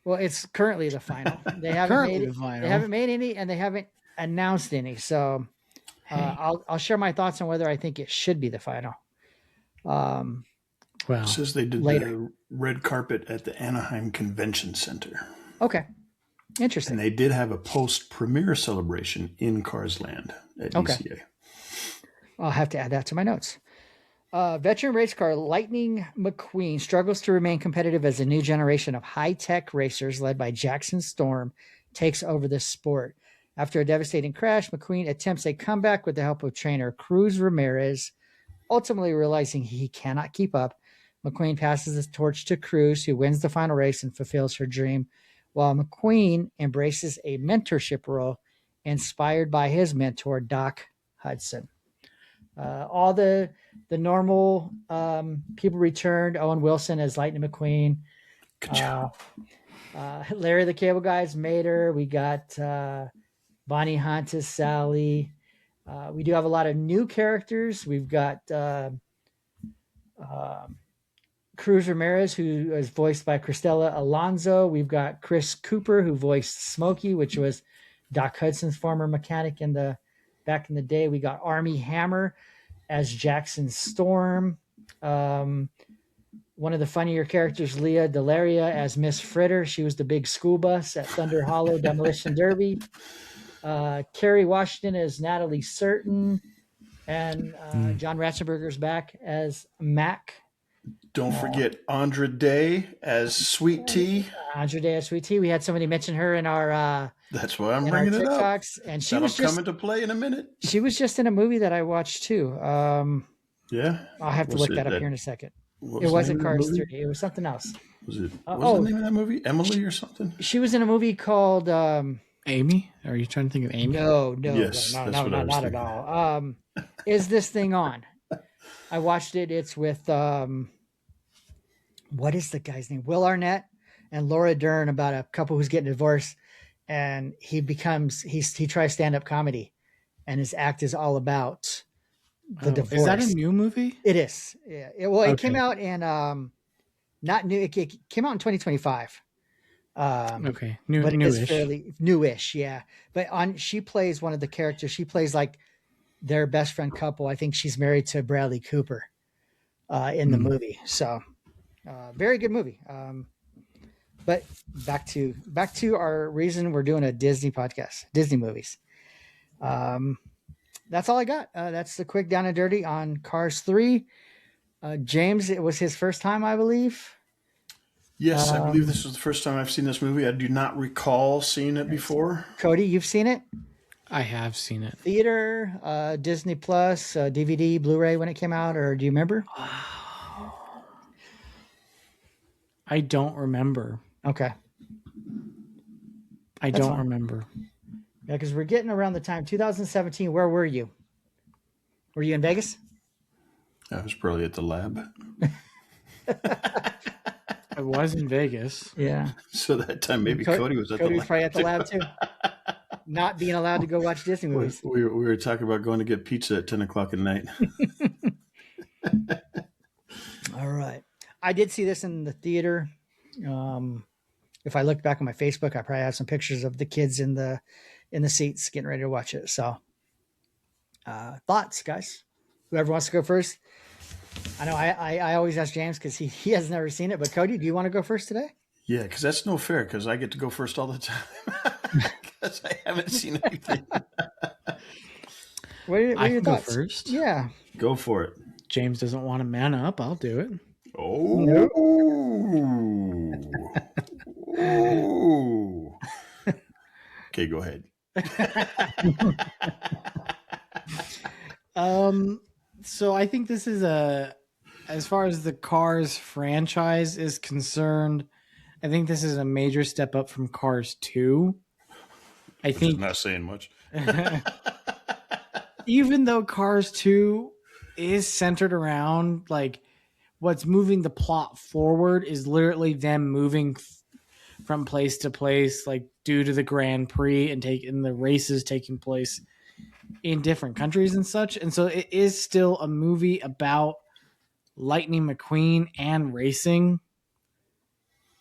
Well, it's currently the final. They haven't made any, and they haven't announced any. So I'll share my thoughts on whether I think it should be the final. Well, it says they did the red carpet at the Anaheim Convention Center. Okay. Interesting. And they did have a post-premiere celebration in Cars Land at DCA. I'll have to add that to my notes. Veteran race car Lightning McQueen struggles to remain competitive as a new generation of high-tech racers led by Jackson Storm takes over the sport. After a devastating crash, McQueen attempts a comeback with the help of trainer Cruz Ramirez. Ultimately realizing he cannot keep up, McQueen passes the torch to Cruz, who wins the final race and fulfills her dream, while McQueen embraces a mentorship role inspired by his mentor, Doc Hudson. All the normal people returned. Owen Wilson as Lightning McQueen. Good job. Larry the Cable Guy's Mater. We got Bonnie Hunt as Sally. We do have a lot of new characters. We've got Cruz Ramirez, who is voiced by Cristela Alonso. We've got Chris Cooper, who voiced Smokey, which was Doc Hudson's former mechanic back in the day. We got Armie Hammer as Jackson Storm. One of the funnier characters, Leah Delaria as Miss Fritter. She was the big school bus at Thunder Hollow Demolition Derby. Kerry Washington as Natalie Certain. And John Ratzenberger's back as Mac. Don't forget Andra Day as Sweet Tea. Andra Day as Sweet Tea. We had somebody mention her in our that's why I'm bringing it up. And she That'll was just come into play in a minute. She was just in a movie that I watched too. Yeah, I'll have to look that up here in a second. It wasn't Cars 3. It was something else. Was it? What was the name of that movie? Emily or something? She was in a movie called Amy. Are you trying to think of Amy? No, yes, no, not at all. Is This Thing On? I watched it. It's with what is the guy's name? Will Arnett, and Laura Dern about a couple who's getting divorced, and he tries stand-up comedy, and his act is all about the divorce. Is that a new movie? It is. Yeah. It came out in not new. It came out in 2025. Okay, but it newish. is fairly newish. Yeah, but she plays one of the characters. She plays like their best friend couple. I think she's married to Bradley Cooper in the movie. So very good movie. But back to our reason we're doing a Disney podcast, Disney movies. That's all I got. That's the quick down and dirty on Cars 3. James, it was his first time, I believe. Yes, I believe this was the first time I've seen this movie. I do not recall seeing it before. Cody, you've seen it? I have seen it. Theater, Disney Plus, DVD, Blu-ray when it came out, or do you remember? I don't remember. Okay. I don't remember. Yeah, because we're getting around the time 2017. Where were you? Were you in Vegas? I was probably at the lab. I was in Vegas. Yeah. So that time maybe Cody was at the lab. Cody was probably at the lab too. Not being allowed to go watch Disney movies. We were talking about going to get pizza at 10 o'clock at night. All right. I did see this in the theater. If I looked back on my Facebook, I probably have some pictures of the kids in the seats getting ready to watch it. So thoughts, guys? Whoever wants to go first. I know I always ask James because he has never seen it. But Cody, do you want to go first today? Yeah, because that's no fair because I get to go first all the time because I haven't seen anything. What are your thoughts? Go first. Yeah. Go for it. James doesn't want to man up. I'll do it. Oh. Oh. Okay, go ahead. So I think this is as far as the Cars franchise is concerned, I think this is a major step up from Cars 2. I think not saying much. Even though Cars 2 is centered around like what's moving the plot forward is literally them moving from place to place, like due to the Grand Prix and the races taking place in different countries and such. And so it is still a movie about Lightning McQueen and racing.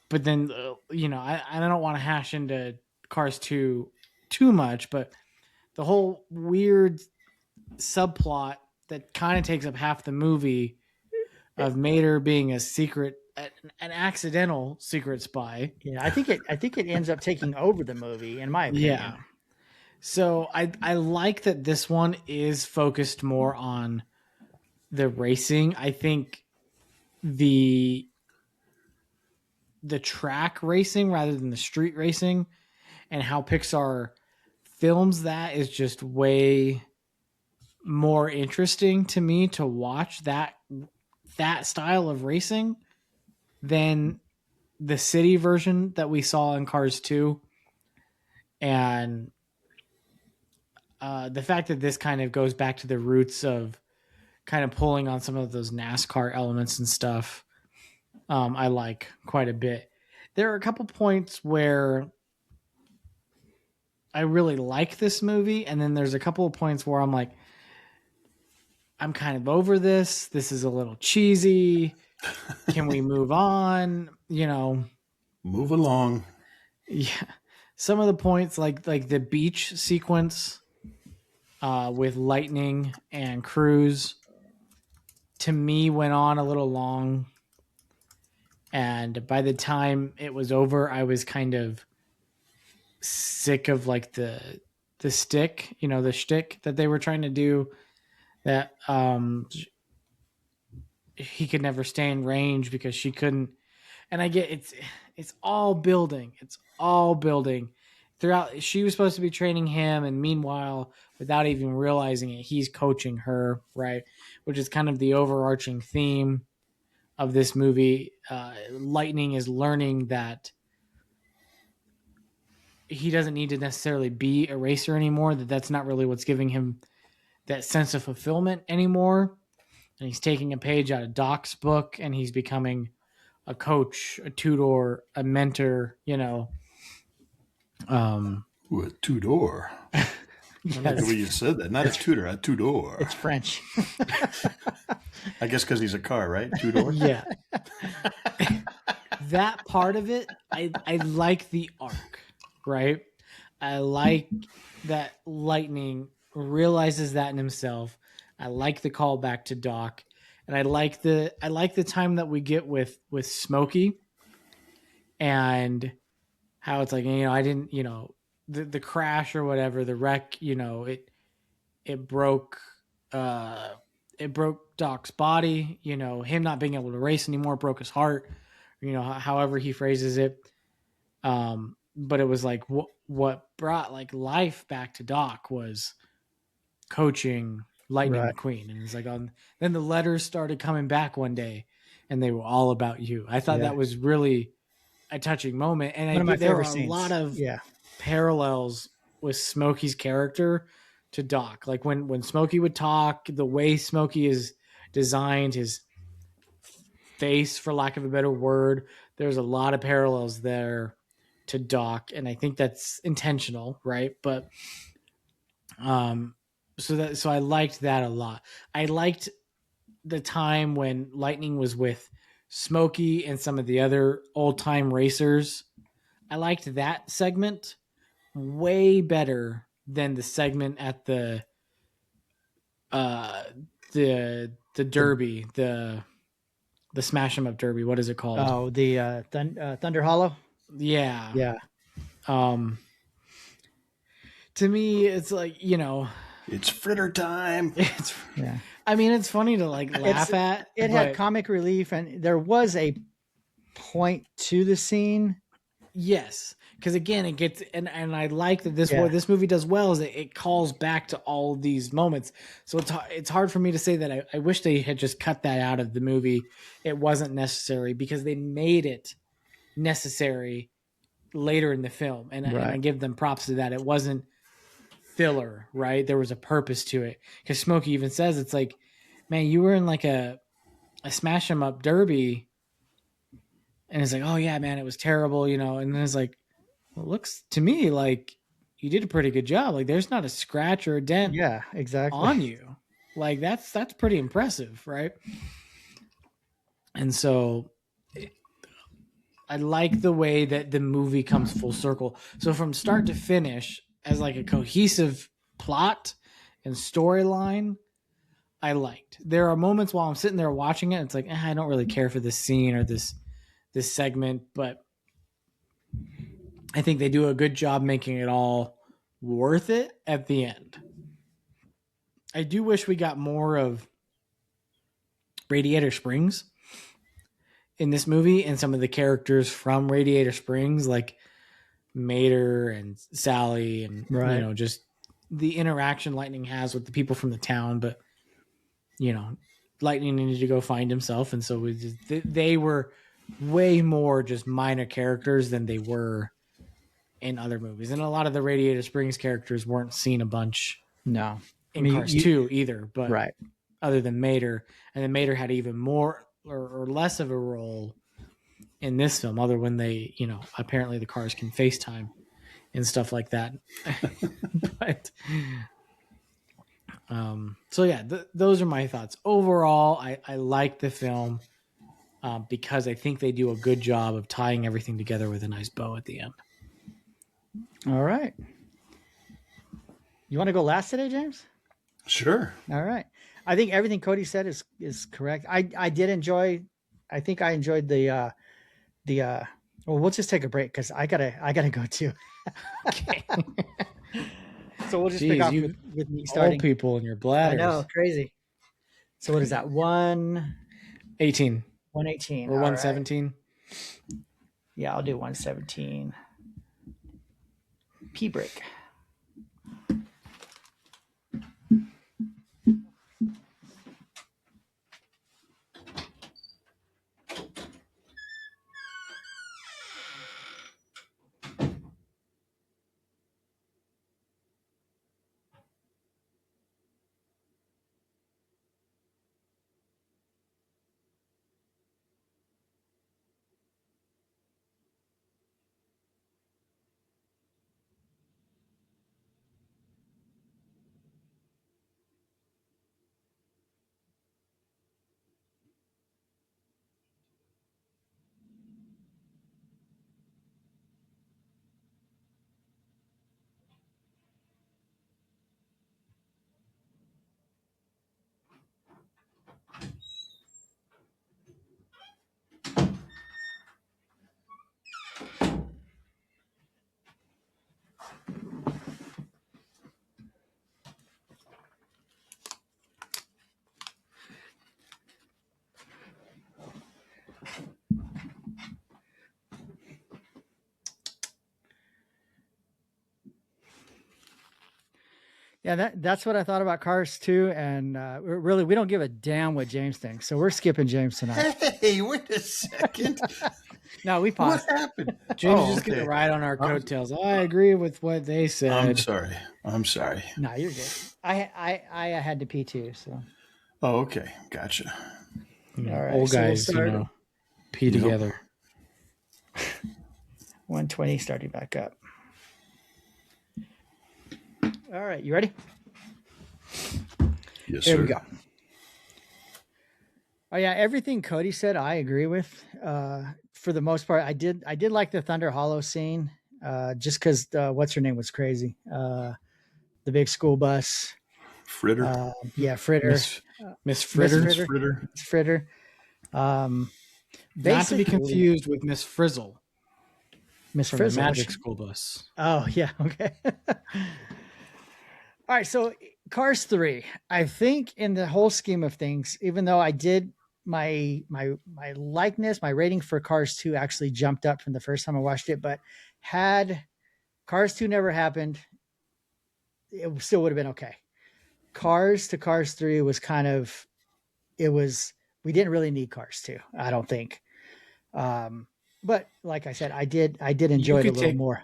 But then, I don't want to hash into Cars 2 too much, but the whole weird subplot that kind of takes up half the movie of Mater being an accidental secret spy. Yeah, I think it ends up taking over the movie, in my opinion. Yeah. So I like that this one is focused more on the racing. I think the track racing rather than the street racing and how Pixar films that is just way more interesting to me to watch that style of racing than the city version that we saw in Cars 2. And the fact that this kind of goes back to the roots of kind of pulling on some of those NASCAR elements and stuff, I like quite a bit. There are a couple points where I really like this movie, and then there's a couple of points where I'm like, I'm kind of over this. This is a little cheesy. Can we move on? Move along. Yeah. Some of the points like the beach sequence with Lightning and Cruz, to me, went on a little long. And by the time it was over, I was kind of sick of like the stick, the shtick that they were trying to do, that he could never stay in range because she couldn't. And I get it's all building. It's all building throughout. She was supposed to be training him, and meanwhile, without even realizing it, he's coaching her, right? Which is kind of the overarching theme of this movie. Lightning is learning that he doesn't need to necessarily be a racer anymore, that's not really what's giving him that sense of fulfillment anymore. And he's taking a page out of Doc's book, and he's becoming a coach, a tutor, a mentor, you know. Ooh, a Tudor. I like the way you said that. Not a tutor, a Tudor. It's French. I guess because he's a car, right? Tudor? Yeah. That part of it, I like the arc, right? I like that Lightning realizes that in himself. I like the callback to Doc, and I like the time that we get with Smokey, and how it's like, you know, I didn't, you know, the crash or whatever, the wreck, you know, it broke it broke Doc's body, you know, him not being able to race anymore broke his heart, you know, however he phrases it. But it was like what brought like life back to Doc was coaching Lightning McQueen. And it's like then the letters started coming back one day and they were all about you. I thought that was really a touching moment. And One of my there were favorite scenes. A lot of parallels with Smokey's character to Doc. Like when Smokey would talk, the way Smokey is designed, his face, for lack of a better word, there's a lot of parallels there to Doc, and I think that's intentional, right? But so I liked that a lot. I liked the time when Lightning was with Smokey and some of the other old time racers. I liked that segment way better than the segment at the Derby, the Smash 'em Up Derby. What is it called? Oh, the Thunder Hollow. Yeah. To me, it's like, you know, it's fritter time. I mean, it's funny to like laugh at. It had comic relief, and there was a point to the scene. Yes, because again, it gets and I like that what this movie does well is it calls back to all these moments. So it's hard for me to say that I wish they had just cut that out of the movie. It wasn't necessary because they made it necessary later in the film, and I give them props to that. It wasn't filler, right? There was a purpose to it. Because Smokey even says, it's like, man, you were in like a Smash 'em Up Derby, and it's like, oh yeah, man, it was terrible, you know. And then it's like, well, it looks to me like you did a pretty good job. Like there's not a scratch or a dent, on you. Like that's pretty impressive, right? And so I like the way that the movie comes full circle. So from start to finish, as like a cohesive plot and storyline, I liked. There are moments while I'm sitting there watching it, it's like, I don't really care for this scene or this segment, but I think they do a good job making it all worth it at the end. I do wish we got more of Radiator Springs in this movie and some of the characters from Radiator Springs, like Mater and Sally, and you know, just the interaction Lightning has with the people from the town. But you know, Lightning needed to go find himself, and so they were way more just minor characters than they were in other movies. And a lot of the Radiator Springs characters weren't seen a bunch in Cars 2 either, but other than Mater. And then Mater had even more or less of a role in this film, other when they, you know, apparently the cars can FaceTime and stuff like that. But so yeah, those are my thoughts. Overall, I like the film because I think they do a good job of tying everything together with a nice bow at the end. All right. You want to go last today, James? Sure. All right. I think everything Cody said is correct. I did enjoy. I think I enjoyed the. Well, we'll just take a break because I gotta go too. Okay. So we'll just pick off with me starting. Old people in your bladders. I know, crazy. So what is that? 118. 118 or 117. Right. Yeah, I'll do 117. P break. Yeah, that's what I thought about Cars too. And really, we don't give a damn what James thinks, so we're skipping James tonight. Hey, wait a second. No, we paused. What happened? James is just gonna ride on our coattails. I agree with what they said. I'm sorry. No, you're good. I had to pee too. So. Oh, okay. Gotcha. All right, Old guys, pee together. 120 starting back up. All right, you ready? Yes, Here sir. we go. Oh yeah, everything Cody said, I agree with. For the most part, I did like the Thunder Hollow scene, just because what's her name was crazy. The big school bus. Fritter. Yeah, Fritter. Miss Fritter. Miss Fritter. Fritter. Not to be confused with Miss Frizzle. Miss From Frizzle. the Magic School Bus. Oh yeah, okay. All right, so Cars 3. I think in the whole scheme of things, even though I did my likeness, my rating for Cars 2 actually jumped up from the first time I watched it, but had Cars 2 never happened, it still would have been okay. Cars to Cars 3 was we didn't really need Cars 2, I don't think. But like I said, I did enjoy it a little more.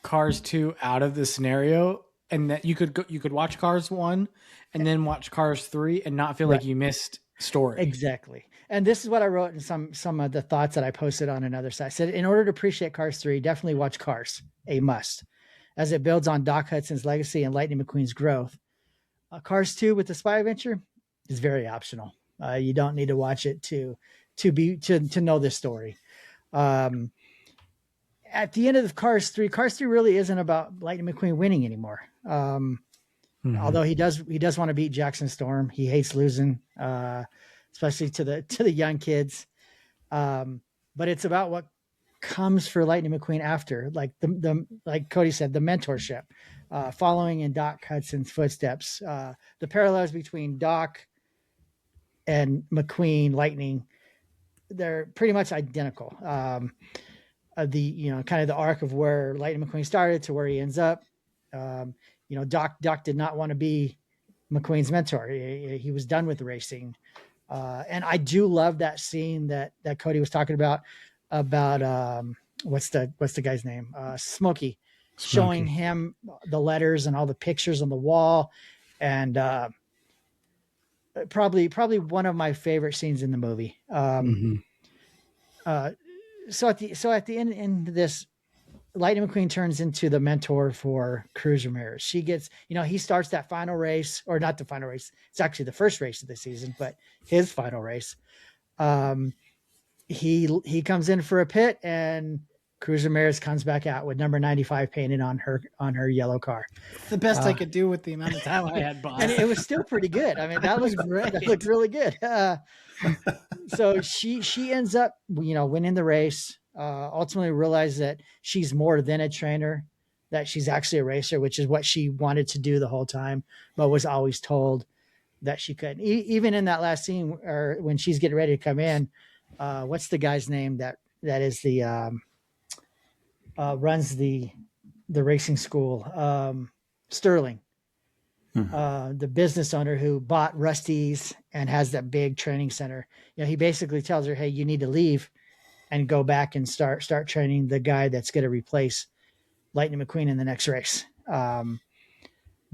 Cars 2 out of the scenario, and that you could watch Cars 1 and then watch Cars 3 and not feel like you missed story. Exactly. And this is what I wrote in some of the thoughts that I posted on another site. I said, in order to appreciate Cars 3, definitely watch Cars, a must, as it builds on Doc Hudson's legacy and Lightning McQueen's growth. Cars 2 with the spy adventure is very optional. You don't need to watch it to know this story. At the end of Cars 3 really isn't about Lightning McQueen winning anymore. Although he does want to beat Jackson Storm. He hates losing, especially to the young kids. But it's about what comes for Lightning McQueen after, like like Cody said, the mentorship, following in Doc Hudson's footsteps, the parallels between Doc and McQueen Lightning, they're pretty much identical. The kind of the arc of where Lightning McQueen started to where he ends up. Doc did not want to be McQueen's mentor. He was done with racing. And I do love that scene that Cody was talking about what's the guy's name? Smokey, showing him the letters and all the pictures on the wall. And probably one of my favorite scenes in the movie. So at the end of this, Lightning McQueen turns into the mentor for Cruz Ramirez. She gets, he starts that final race, or not the final race. It's actually the first race of the season, but his final race. He comes in for a pit, and Cruz Ramirez comes back out with number 95 painted on her yellow car. It's the best I could do with the amount of time I had, boss. And it was still pretty good. I mean, that was great. That looked really good. So she ends up, winning the race. Ultimately realized that she's more than a trainer, that she's actually a racer, which is what she wanted to do the whole time, but was always told that she couldn't. Even in that last scene, or when she's getting ready to come in, what's the guy's name that is the runs the racing school? Sterling, the business owner who bought Rusty's and has that big training center. He basically tells her, "Hey, you need to leave and go back and start training the guy that's going to replace Lightning McQueen in the next race." But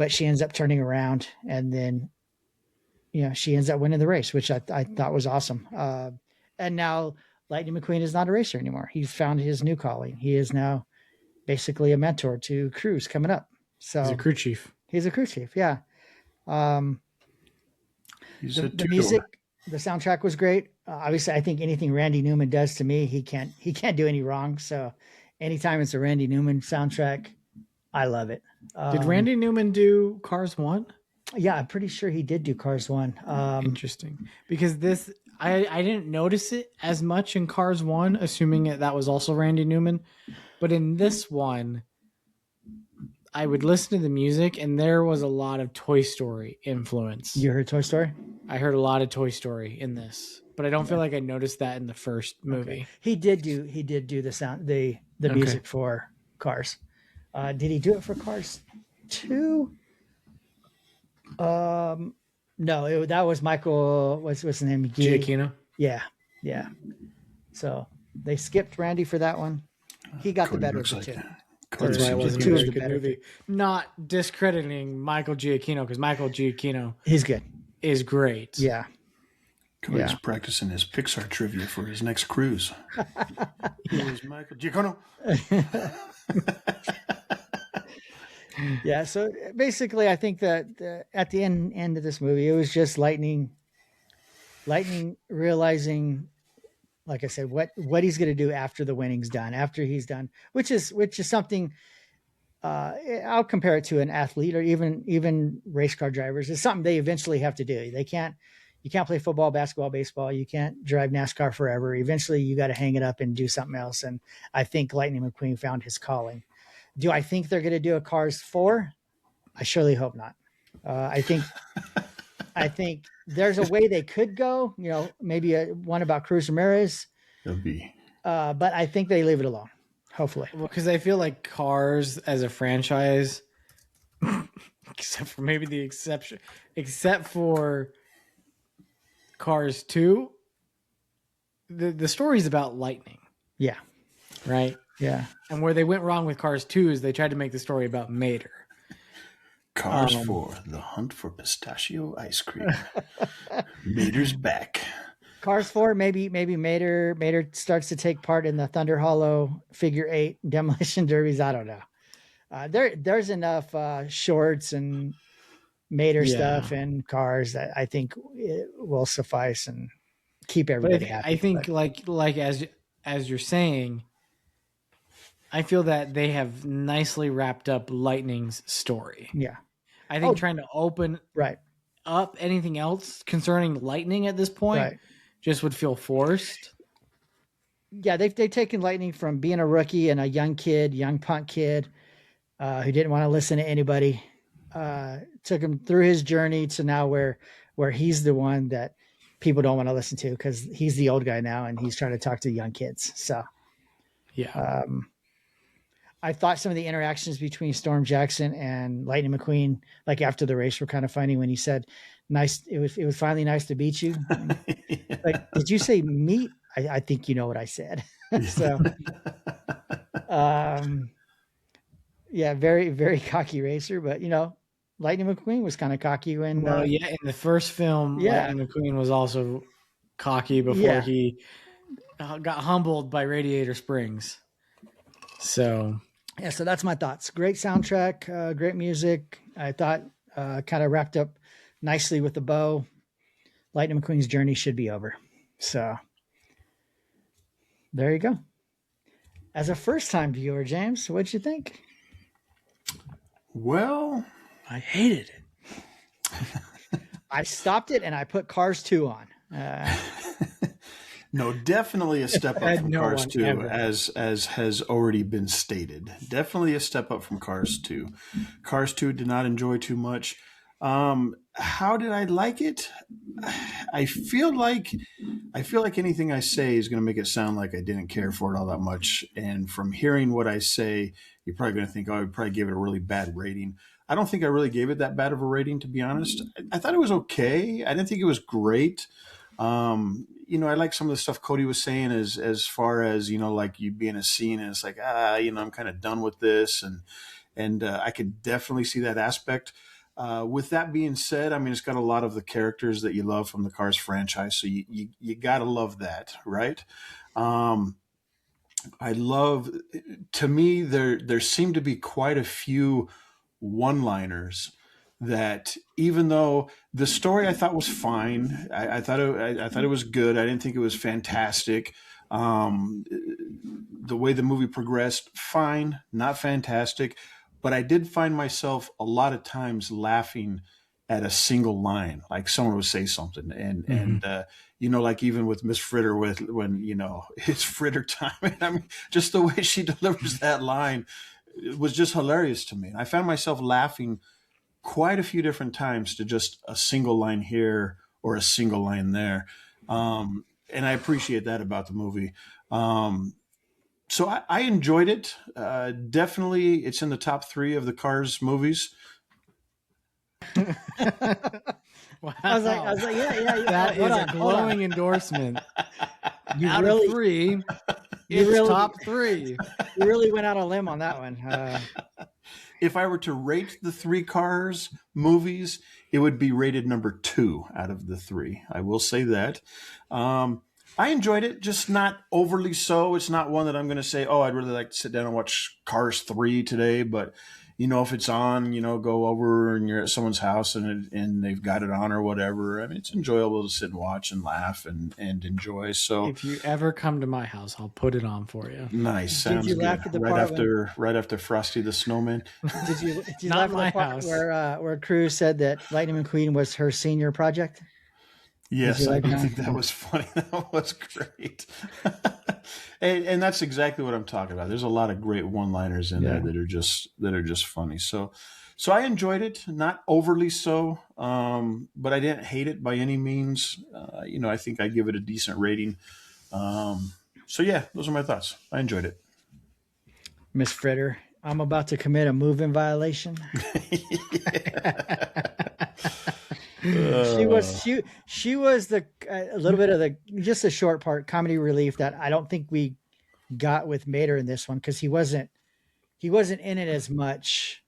she ends up turning around, and then, she ends up winning the race, which I thought was awesome. And now Lightning McQueen is not a racer anymore. He's found his new calling. He is now basically a mentor to Cruz coming up. So he's a crew chief. He's a crew chief. Yeah. The music, the soundtrack was great. Obviously, I think anything Randy Newman does to me, he can't do any wrong. So anytime it's a Randy Newman soundtrack, I love it. Did Randy Newman do Cars 1? Yeah, I'm pretty sure he did do Cars 1. Interesting. Because I didn't notice it as much in Cars 1, assuming that was also Randy Newman. But in this one, I would listen to the music, and there was a lot of Toy Story influence. You heard Toy Story? I heard a lot of Toy Story in this, but I don't feel like I noticed that in the first movie. Okay. He did do the sound, the music for Cars. Did he do it for Cars 2? No, that was Michael. What's his name? Giacchino. Yeah. So they skipped Randy for that one. He got Cody the better looks of the like two. it. That's why it wasn't a two is very the good better movie. Not discrediting Michael Giacchino, because Michael Giacchino He's good. is great. Yeah. Cody's practicing his Pixar trivia for his next cruise. Who is Michael Giacchino? Yeah. So basically, I think that at the end of this movie, it was just Lightning realizing, like I said, what he's going to do after the winning's done, after he's done, which is something. I'll compare it to an athlete or even race car drivers. It's something they eventually have to do. You can't play football, basketball, baseball. You can't drive NASCAR forever. Eventually, you got to hang it up and do something else. And I think Lightning McQueen found his calling. Do I think they're going to do a Cars 4? I surely hope not. I think there's a way they could go. Maybe one about Cruz Ramirez. It'll be. But I think they leave it alone. Hopefully. Well, because I feel like Cars as a franchise, except for maybe the exception, except for Cars 2, the story's about lightning. Yeah. Right? Yeah. And where they went wrong with Cars 2 is they tried to make the story about Mater. Cars 4, the hunt for pistachio ice cream. Mater's back. Cars 4, maybe Mater starts to take part in the Thunder Hollow Figure 8 demolition derbies. I don't know. There's enough shorts and Mater stuff and Cars that I think it will suffice and keep everybody happy. I think like as you're saying, I feel that they have nicely wrapped up Lightning's story. Yeah. I think trying to open up anything else concerning Lightning at this point just would feel forced. Yeah, they've taken Lightning from being a rookie and a young punk kid who didn't want to listen to anybody. Took him through his journey to now where he's the one that people don't want to listen to because he's the old guy now and he's trying to talk to young kids. So, yeah. I thought some of the interactions between Storm Jackson and Lightning McQueen, like after the race, were kind of funny when he said, "Nice, it was finally nice to beat you." Like, did you say meet? I think you know what I said. So, yeah, very, very cocky racer, but Lightning McQueen was kind of cocky when. In the first film, Lightning McQueen was also cocky before he got humbled by Radiator Springs. So that's my thoughts. Great soundtrack, great music. I thought kind of wrapped up nicely with the bow. Lightning McQueen's journey should be over. So there you go. As a first-time viewer, James, what'd you think? Well, I hated it. I stopped it and I put Cars 2 on. No, definitely a step up from Cars 2, as has already been stated. Definitely a step up from Cars 2. Cars 2 did not enjoy too much. How did I like it? I feel like anything I say is going to make it sound like I didn't care for it all that much. And from hearing what I say, you're probably going to think, I would probably give it a really bad rating. I don't think I really gave it that bad of a rating, to be honest. I thought it was okay. I didn't think it was great. I like some of the stuff Cody was saying as far as, like you be in a scene and it's like, I'm kind of done with this. And I could definitely see that aspect. With that being said, I mean, it's got a lot of the characters that you love from the Cars franchise. So you got to love that, right? To me, there seem to be quite a few one-liners that, even though the story I thought was fine, I thought it was good. I didn't think it was fantastic. The way the movie progressed, fine, not fantastic. But I did find myself a lot of times laughing at a single line, like someone would say something, and like even with Miss Fritter, when it's Fritter time, and I mean, just the way she delivers that line, it was just hilarious to me. And I found myself laughing quite a few different times to just a single line here or a single line there, and I appreciate that about the movie. So I enjoyed it. Definitely, it's in the top 3 of the Cars movies. Wow. I was like, yeah. That is Hold a on. glowing endorsement. You Out really, of 3, you it's really- top 3. you really went out on a limb on that one. If I were to rate the 3 Cars movies, it would be rated number 2 out of the 3. I will say that. I enjoyed it, just not overly so. It's not one that I'm going to say, oh, I'd really like to sit down and watch Cars 3 today. But, if it's on, go over and you're at someone's house and they've got it on or whatever. I mean, it's enjoyable to sit and watch and laugh and enjoy. So If you ever come to my house, I'll put it on for you. nice. Sounds you good. laugh at the Right after Frosty the Snowman. Did you Not laugh at my the part house. where Cruz said that Lightning McQueen was her senior project? Yes, you I like do that? think that was funny. That was great. and that's exactly what I'm talking about. There's a lot of great one-liners in there that are just funny. So I enjoyed it, not overly so, but I didn't hate it by any means. I think I give it a decent rating. So yeah, those are my thoughts. I enjoyed it. Miss Fritter, I'm about to commit a move-in violation. She was the a little bit of just a short part comedy relief that I don't think we got with Mater in this one, because he wasn't in it as much.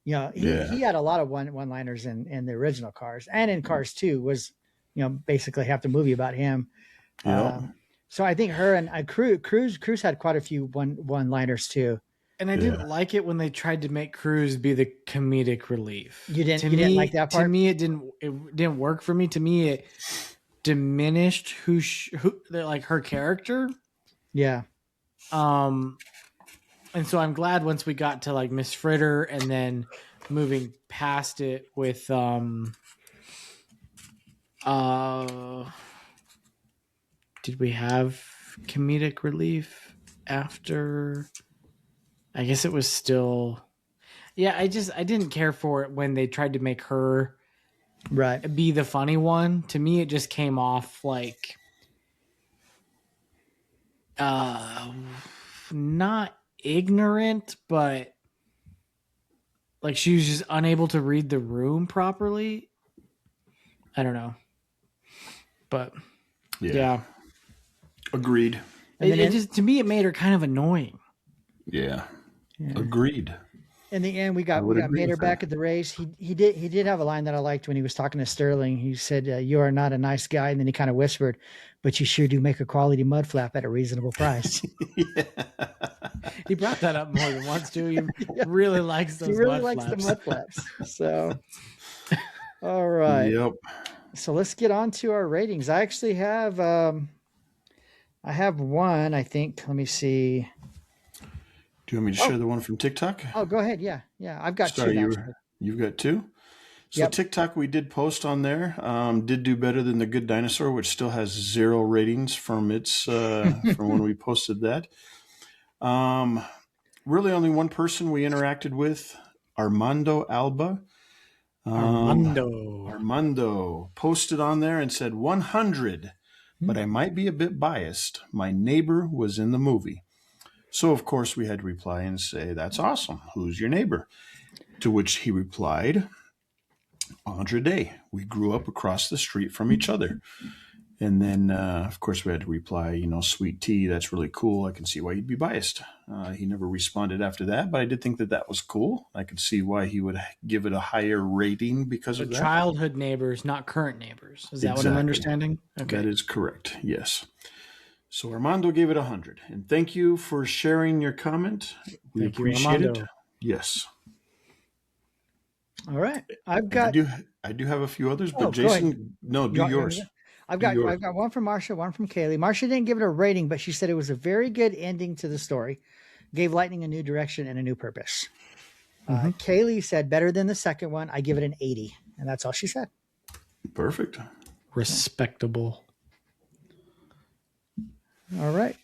He had a lot of one-liners in the original Cars, and in Cars 2 was basically half the movie about him. Yeah. So I think her and Cruz had quite a few one-liners too. And I didn't like it when they tried to make Cruz be the comedic relief. You didn't like that part? To me, it didn't work for me. To me, it diminished who like her character. Yeah. And so I'm glad once we got to like Miss Fritter and then moving past it with did we have comedic relief after? I guess it was still, I didn't care for it when they tried to make her be the funny one. To me, it just came off like, not ignorant, but like she was just unable to read the room properly. I don't know, but yeah. Agreed. It just, to me, it made her kind of annoying. Yeah. Agreed. In the end, we got Mater back at the race. He did have a line that I liked when he was talking to Sterling. He said, "You are not a nice guy," and then he kind of whispered, "But you sure do make a quality mud flap at a reasonable price." He brought that up more than once too. He really likes those. He really likes the mud flaps. So, all right. Yep. So let's get on to our ratings. I actually have one. I think. Let me see. Do you want me to share the one from TikTok? Oh, go ahead. Yeah. I've got two. You've got 2? So Yep. TikTok, we did post on there. Did do better than The Good Dinosaur, which still has 0 ratings from its from when we posted that. Really only one person we interacted with, Armando Alba. Armando posted on there and said 100, but I might be a bit biased. My neighbor was in the movie. So, of course, we had to reply and say, that's awesome. Who's your neighbor? To which he replied, Andra Day. We grew up across the street from each other. And then, of course, we had to reply, sweet tea, that's really cool. I can see why you'd be biased. He never responded after that, but I did think that was cool. I could see why he would give it a higher rating because of that. Childhood neighbors, not current neighbors. Is that what I'm understanding? Okay. That is correct, yes. So Armando gave it 100. And thank you for sharing your comment. We appreciate it. Yes. All right. I've got. I do have a few others, but Jason, no, do yours. I've got one from Marsha, one from Kaylee. Marsha didn't give it a rating, but she said it was a very good ending to the story. Gave Lightning a new direction and a new purpose. Kaylee said better than the second one. I give it an 80. And that's all she said. Perfect. Respectable. All right.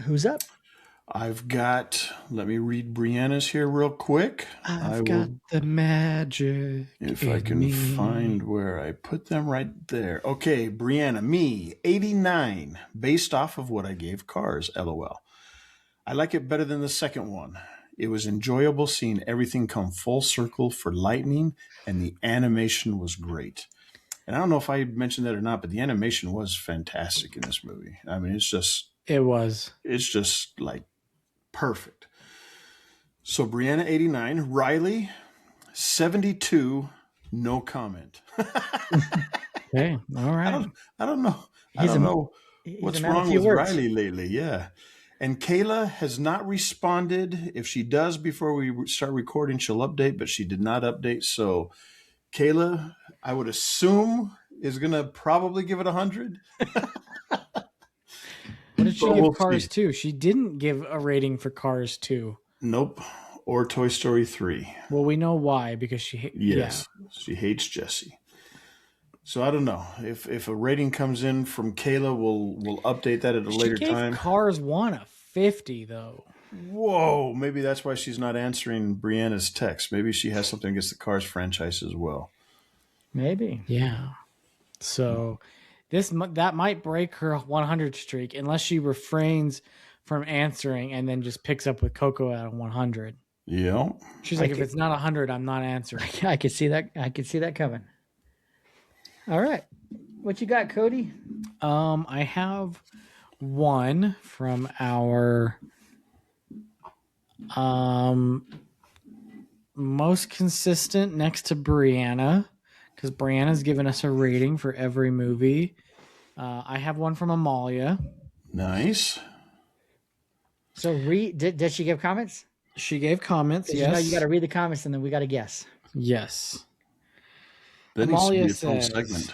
Who's up? I've got, let me read Brianna's here real quick. I've got the magic. If I can find where I put them right there. Okay, Brianna, me, 89, based off of what I gave Cars, LOL. I like it better than the second one. It was enjoyable seeing everything come full circle for Lightning, and the animation was great. And I don't know if I mentioned that or not, but the animation was fantastic in this movie. I mean, it's just like perfect. So Brianna 89, Riley 72, no comment. Okay, all right. I don't know. I don't know what's wrong with words. Riley lately. Yeah. And Kayla has not responded. If she does before we start recording, she'll update, but she did not update. So Kayla, I would assume, is going to probably give it 100. What did she give Cars 2? She didn't give a rating for Cars 2. Nope. Or Toy Story 3. Well, we know why, because she she hates Jessie. So I don't know. If a rating comes in from Kayla, we'll update that at a later time. Cars 1 a 50 though. Whoa, maybe that's why she's not answering Brianna's text. Maybe she has something against the Cars franchise as well. Maybe. Yeah. So that might break her 100 streak unless she refrains from answering and then just picks up with Coco at a 100. Yeah. She's like, if it's not 100, I'm not answering. I could see that. I could see that coming. All right. What you got, Cody? I have one from our most consistent next to Brianna, because Brianna's given us a rating for every movie. I have one from Amalia. Nice. So did she give comments? She gave comments, yes. You know, you got to read the comments and then we got to guess. Yes. That Amalia says, segment.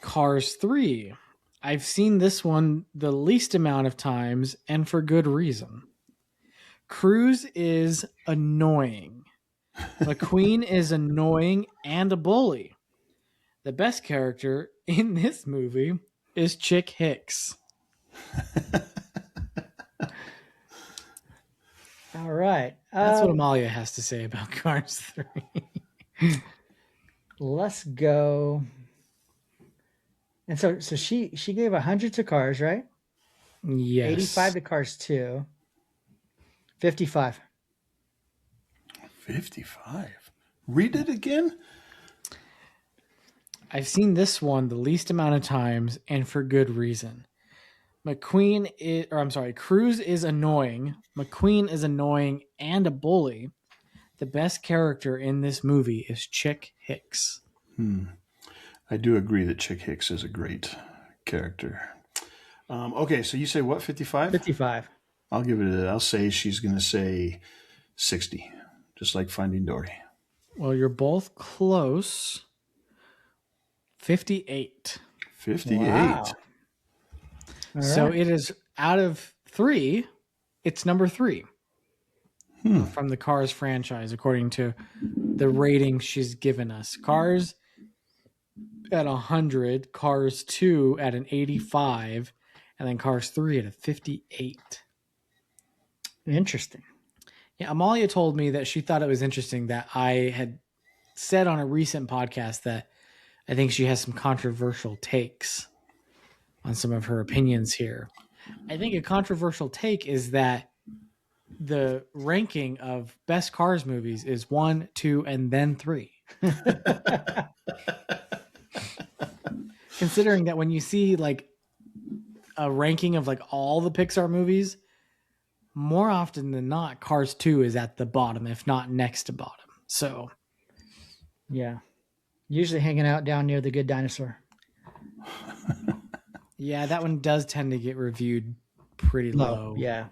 Cars 3. I've seen this one the least amount of times and for good reason. Cruz is annoying. McQueen is annoying and a bully. The best character in this movie is Chick Hicks. All right. That's what Amalia has to say about Cars 3. Let's go. And so she gave 100 to Cars, right? Yes. 85 to Cars 2. 55. 55. Read it again. I've seen this one the least amount of times and for good reason. Cruz is annoying. McQueen is annoying and a bully. The best character in this movie is Chick Hicks. I do agree that Chick Hicks is a great character. Okay, so you say what, 55? 55. I'll say she's going to say 60, just like Finding Dory. Well, you're both close. 58. 58. Wow. So it is out of 3, it's number 3 from the Cars franchise, according to the rating she's given us. Cars at 100, Cars 2 at an 85, and then Cars 3 at a 58. Interesting. Yeah, Amalia told me that she thought it was interesting that I had said on a recent podcast that I think she has some controversial takes on some of her opinions here. I think a controversial take is that the ranking of best Cars movies is 1, 2, and then 3. Considering that when you see like a ranking of like all the Pixar movies, more often than not, Cars 2 is at the bottom, if not next to bottom. So, yeah. Usually hanging out down near the Good Dinosaur. Yeah, that one does tend to get reviewed pretty low. Yeah.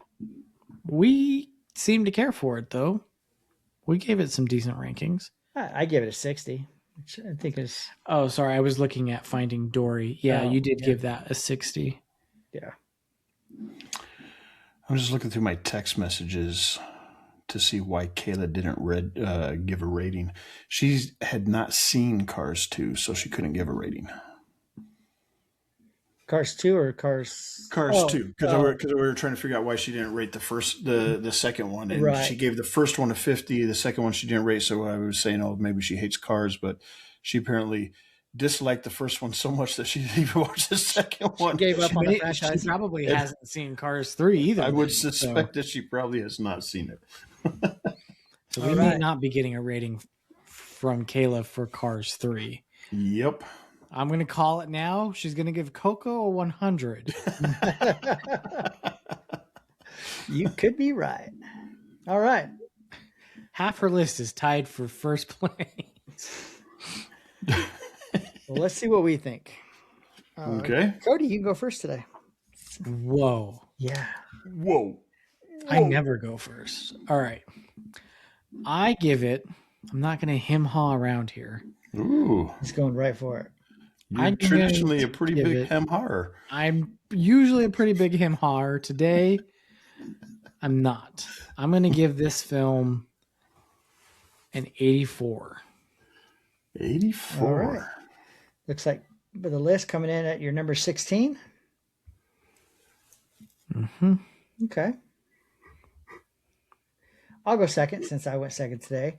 We seem to care for it, though. We gave it some decent rankings. I give it a 60, which I think is... Oh, sorry. I was looking at Finding Dory. Yeah, you did give that a 60. Yeah. I'm just looking through my text messages to see why Kayla didn't give a rating. She had not seen Cars 2, so she couldn't give a rating. Cars 2 or Cars? Cars 2, because we were trying to figure out why she didn't rate the second one, and she gave the first one a 50, the second one she didn't rate. So I was saying, oh, maybe she hates Cars, but she apparently disliked the first one so much that she didn't even watch the second one. She gave up on the franchise. She probably hasn't seen Cars 3 either. I would suspect that she probably has not seen it. So we may not be getting a rating from Kayla for Cars 3. Yep. I'm going to call it now. She's going to give Coco a 100. You could be right. All right. Half her list is tied for first place. Well, let's see what we think. Okay. Cody, you can go first today. Whoa. Yeah. Whoa. I never go first. All right. I give it, I'm not going to hem-haw around here. Ooh. He's going right for it. You're I'm traditionally a pretty give big it- hem-hawer. I'm usually a pretty big hem-hawer. Today, I'm not. I'm going to give this film an 84. 84. All right. Looks like with the list coming in at your number 16. Mm-hmm. Okay. I'll go second since I went second today.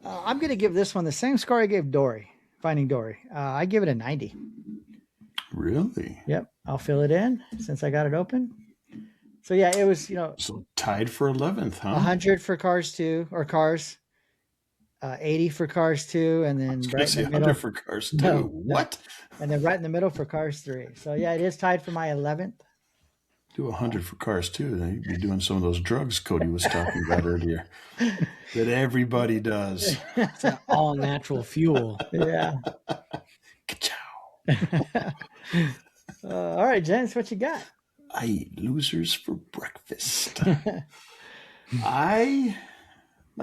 I'm going to give this one the same score I gave Dory, Finding Dory. I give it a 90. Really? Yep. I'll fill it in since I got it open. So yeah, it was, So tied for 11th, huh? 100 for Cars 2 or Cars, 80 for Cars 2, and then right in the middle 100 for Cars 2. No, What? and then right in the middle for Cars 3. So yeah, it is tied for my 11th. Do 100 for Cars 2. Then you'd be doing some of those drugs Cody was talking about earlier that everybody does. It's an all-natural fuel. Yeah. Ka-chow. All right, James, what you got? I eat losers for breakfast. Like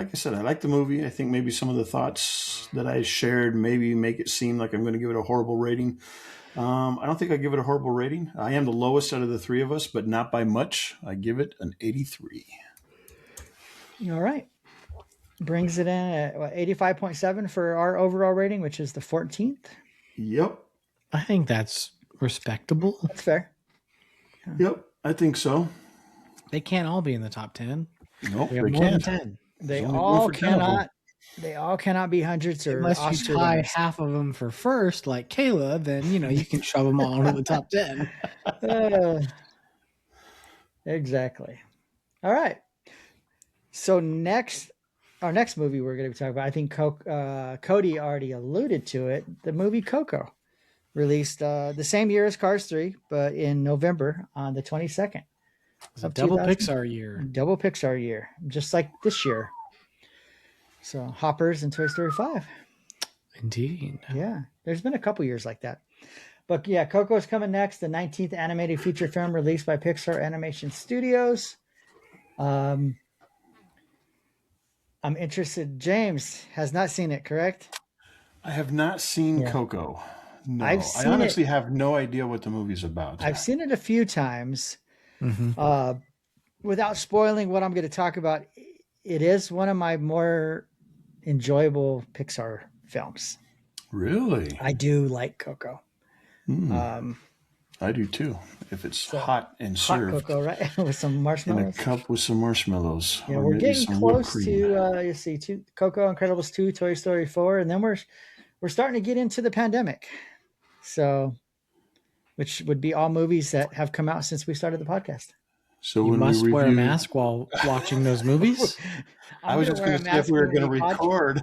I said, I like the movie. I think maybe some of the thoughts that I shared maybe make it seem like I'm going to give it a horrible rating. I don't think I give it a horrible rating. I am the lowest out of the three of us, but not by much. I give it an 83. All right. Brings it in at 85.7 for our overall rating, which is the 14th. Yep. I think that's respectable. That's fair. Yep. I think so. They can't all be in the top 10. Nope, We have they more than can't. 10. They There's only room all for 10 of them. cannot. They all cannot be hundreds or Unless Oscar you tie winners. half of them for first, like Kayla, then, you can shove them all into the top 10. Exactly. All right. So our next movie we're going to be talking about, I think Cody already alluded to it, the movie Coco, released the same year as Cars 3, but in November on the 22nd. It's a of double 2000. Pixar year. Double Pixar year, just like this year. So Hoppers and Toy Story 5. Indeed. Yeah, there's been a couple years like that. But yeah, Coco is coming next, the 19th animated feature film released by Pixar Animation Studios. I'm interested. James has not seen it, correct? I have not seen Yeah. Coco. No, I've I seen honestly it. have no idea what the movie's about. I've seen it a few times. Mm-hmm. Without spoiling what I'm going to talk about, it is one of my more enjoyable Pixar films. Really? I do like Coco. I do too. If it's So, hot and Hot served Coco, right? With some in a marshmallows. cup with some marshmallows. Yeah, or we're maybe getting some whipped close cream. to you see Coco, Incredibles 2, Toy Story 4, and then we're starting to get into the pandemic. So, which would be all movies that have come out since we started the podcast. So You when must we wear a review, mask while watching those movies. I was just going to say if we were going to record,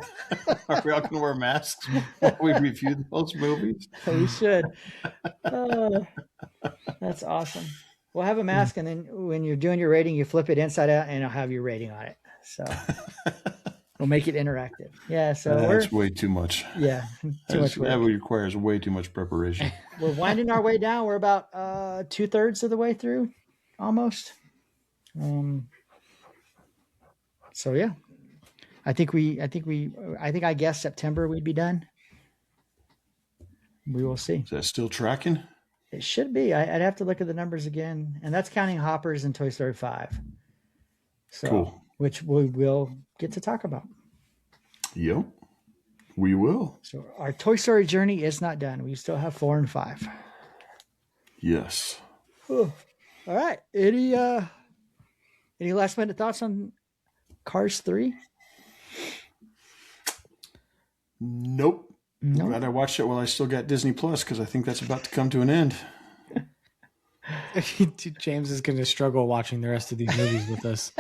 are we all going to wear masks while we review those movies? We should. Oh, that's awesome. We'll have a mask, and then when you're doing your rating, you flip it inside out, and it'll have your rating on it. So we'll make it interactive. Yeah. So That's way too much. too much That work. requires way too much preparation. We're winding our way down. We're about 2/3 of the way through, almost. So yeah, I guess September we'd be done. We will see. Is that still tracking? It should be. I'd have to look at the numbers again, and that's counting Hoppers and Toy Story 5. So, Cool. Which we will get to talk about. Yep, we will. So our Toy Story journey is not done. We still have 4 and 5. Yes. All right. Any last minute thoughts on Cars 3? Nope. No. Glad I watched it while I still got Disney Plus because I think that's about to come to an end. James is going to struggle watching the rest of these movies with us.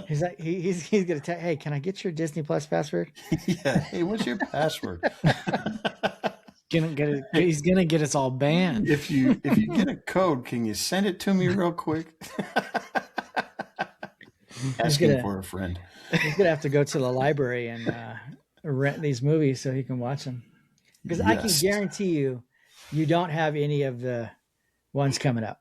He's like, he's gonna tell. Hey, can I get your Disney Plus password? Yeah. Hey, what's your password? He's gonna get us all banned. If you get a code, can you send it to me real quick? Asking for a friend. He's gonna have to go to the library and rent these movies so he can watch them. Because I can guarantee you don't have any of the ones coming up.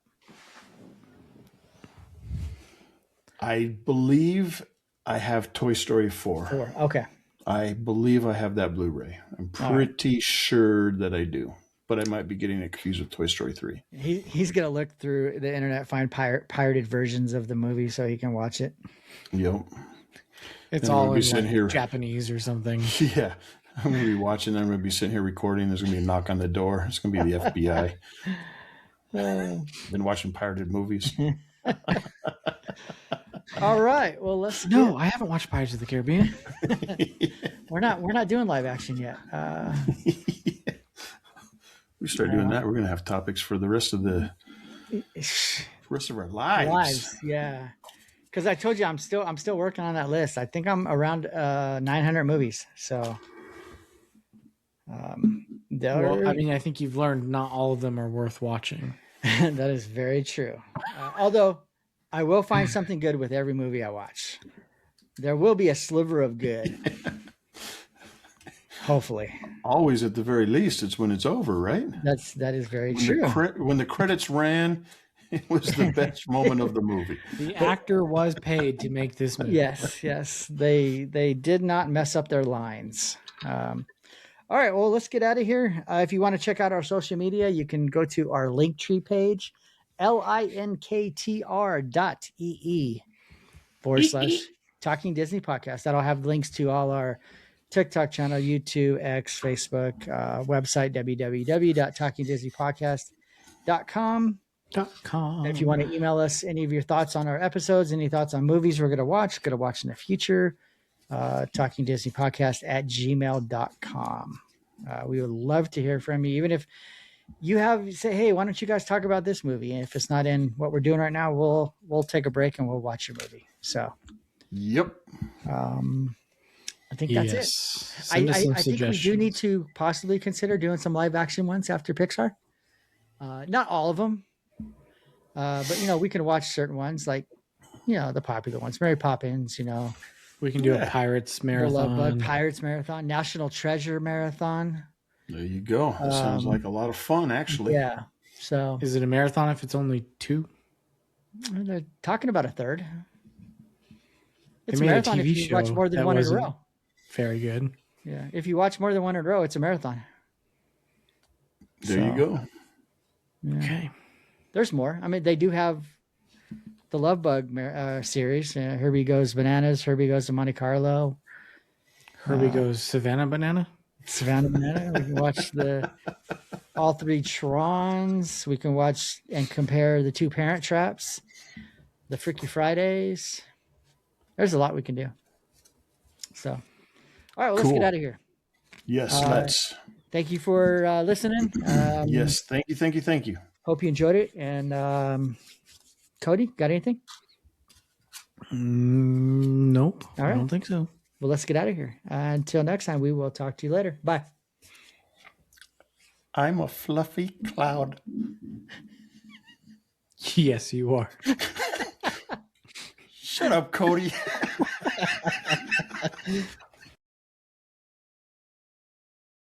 I believe I have Toy Story 4. 4. Okay. I believe I have that Blu-ray. I'm pretty sure that I do, but I might be getting it confused with Toy Story 3. He's gonna look through the internet, find pirated versions of the movie so he can watch it. Yep. It's all in Japanese or something. Yeah. I'm going to be watching. I'm going to be sitting here recording. There's going to be a knock on the door. It's going to be the FBI. Been watching pirated movies. All right. Well, let's. I haven't watched Pirates of the Caribbean. We're not doing live action yet. We start doing that. We're going to have topics for the rest of our lives. Yeah. Because I told you I'm still working on that list. I think I'm around 900 movies. So. I think you've learned not all of them are worth watching. That is very true. Although I will find something good with every movie I watch. There will be a sliver of good. Hopefully. Always, at the very least, it's when it's over, right? That is very true. When the credits ran, it was the best moment of the movie. The actor was paid to make this movie. Yes. They did not mess up their lines. All right, well, let's get out of here. If you want to check out our social media, you can go to our Linktree page, linktr.ee/Talking Disney Podcast. That'll have links to all our TikTok channel, YouTube, X, Facebook, website, www.talkingdisneypodcast.com. If you want to email us any of your thoughts on our episodes, any thoughts on movies we're going to watch in the future, talkingdisneypodcast@gmail.com. We would love to hear from you. Even if you say, hey, why don't you guys talk about this movie? And if it's not in what we're doing right now, we'll take a break and we'll watch your movie. So, yep. I think that's it. I think we do need to possibly consider doing some live action ones after Pixar. Not all of them, but we can watch certain ones like the popular ones, Mary Poppins. We can do a Pirates marathon. Pirates marathon, National Treasure marathon. There you go. That sounds like a lot of fun, actually. Yeah. So, is it a marathon if it's only 2? They're talking about a third. It's a marathon if you watch more than one in a row. Very good. Yeah. If you watch more than one in a row, it's a marathon. There you go. Yeah. Okay. There's more. I mean, they do have the Love Bug series. Herbie Goes Bananas. Herbie Goes to Monte Carlo. Herbie Goes Savannah Banana. Savannah Banana. We can watch all 3 Trons. We can watch and compare the 2 Parent Traps. The Freaky Fridays. There's a lot we can do. So, all right, well, let's get out of here. Yes, let's. Thank you for listening. Yes, thank you. Hope you enjoyed it. And Cody, got anything? Nope. All right. I don't think so. Well, let's get out of here. Until next time, we will talk to you later. Bye. I'm a fluffy cloud. Yes, you are. Shut up, Cody.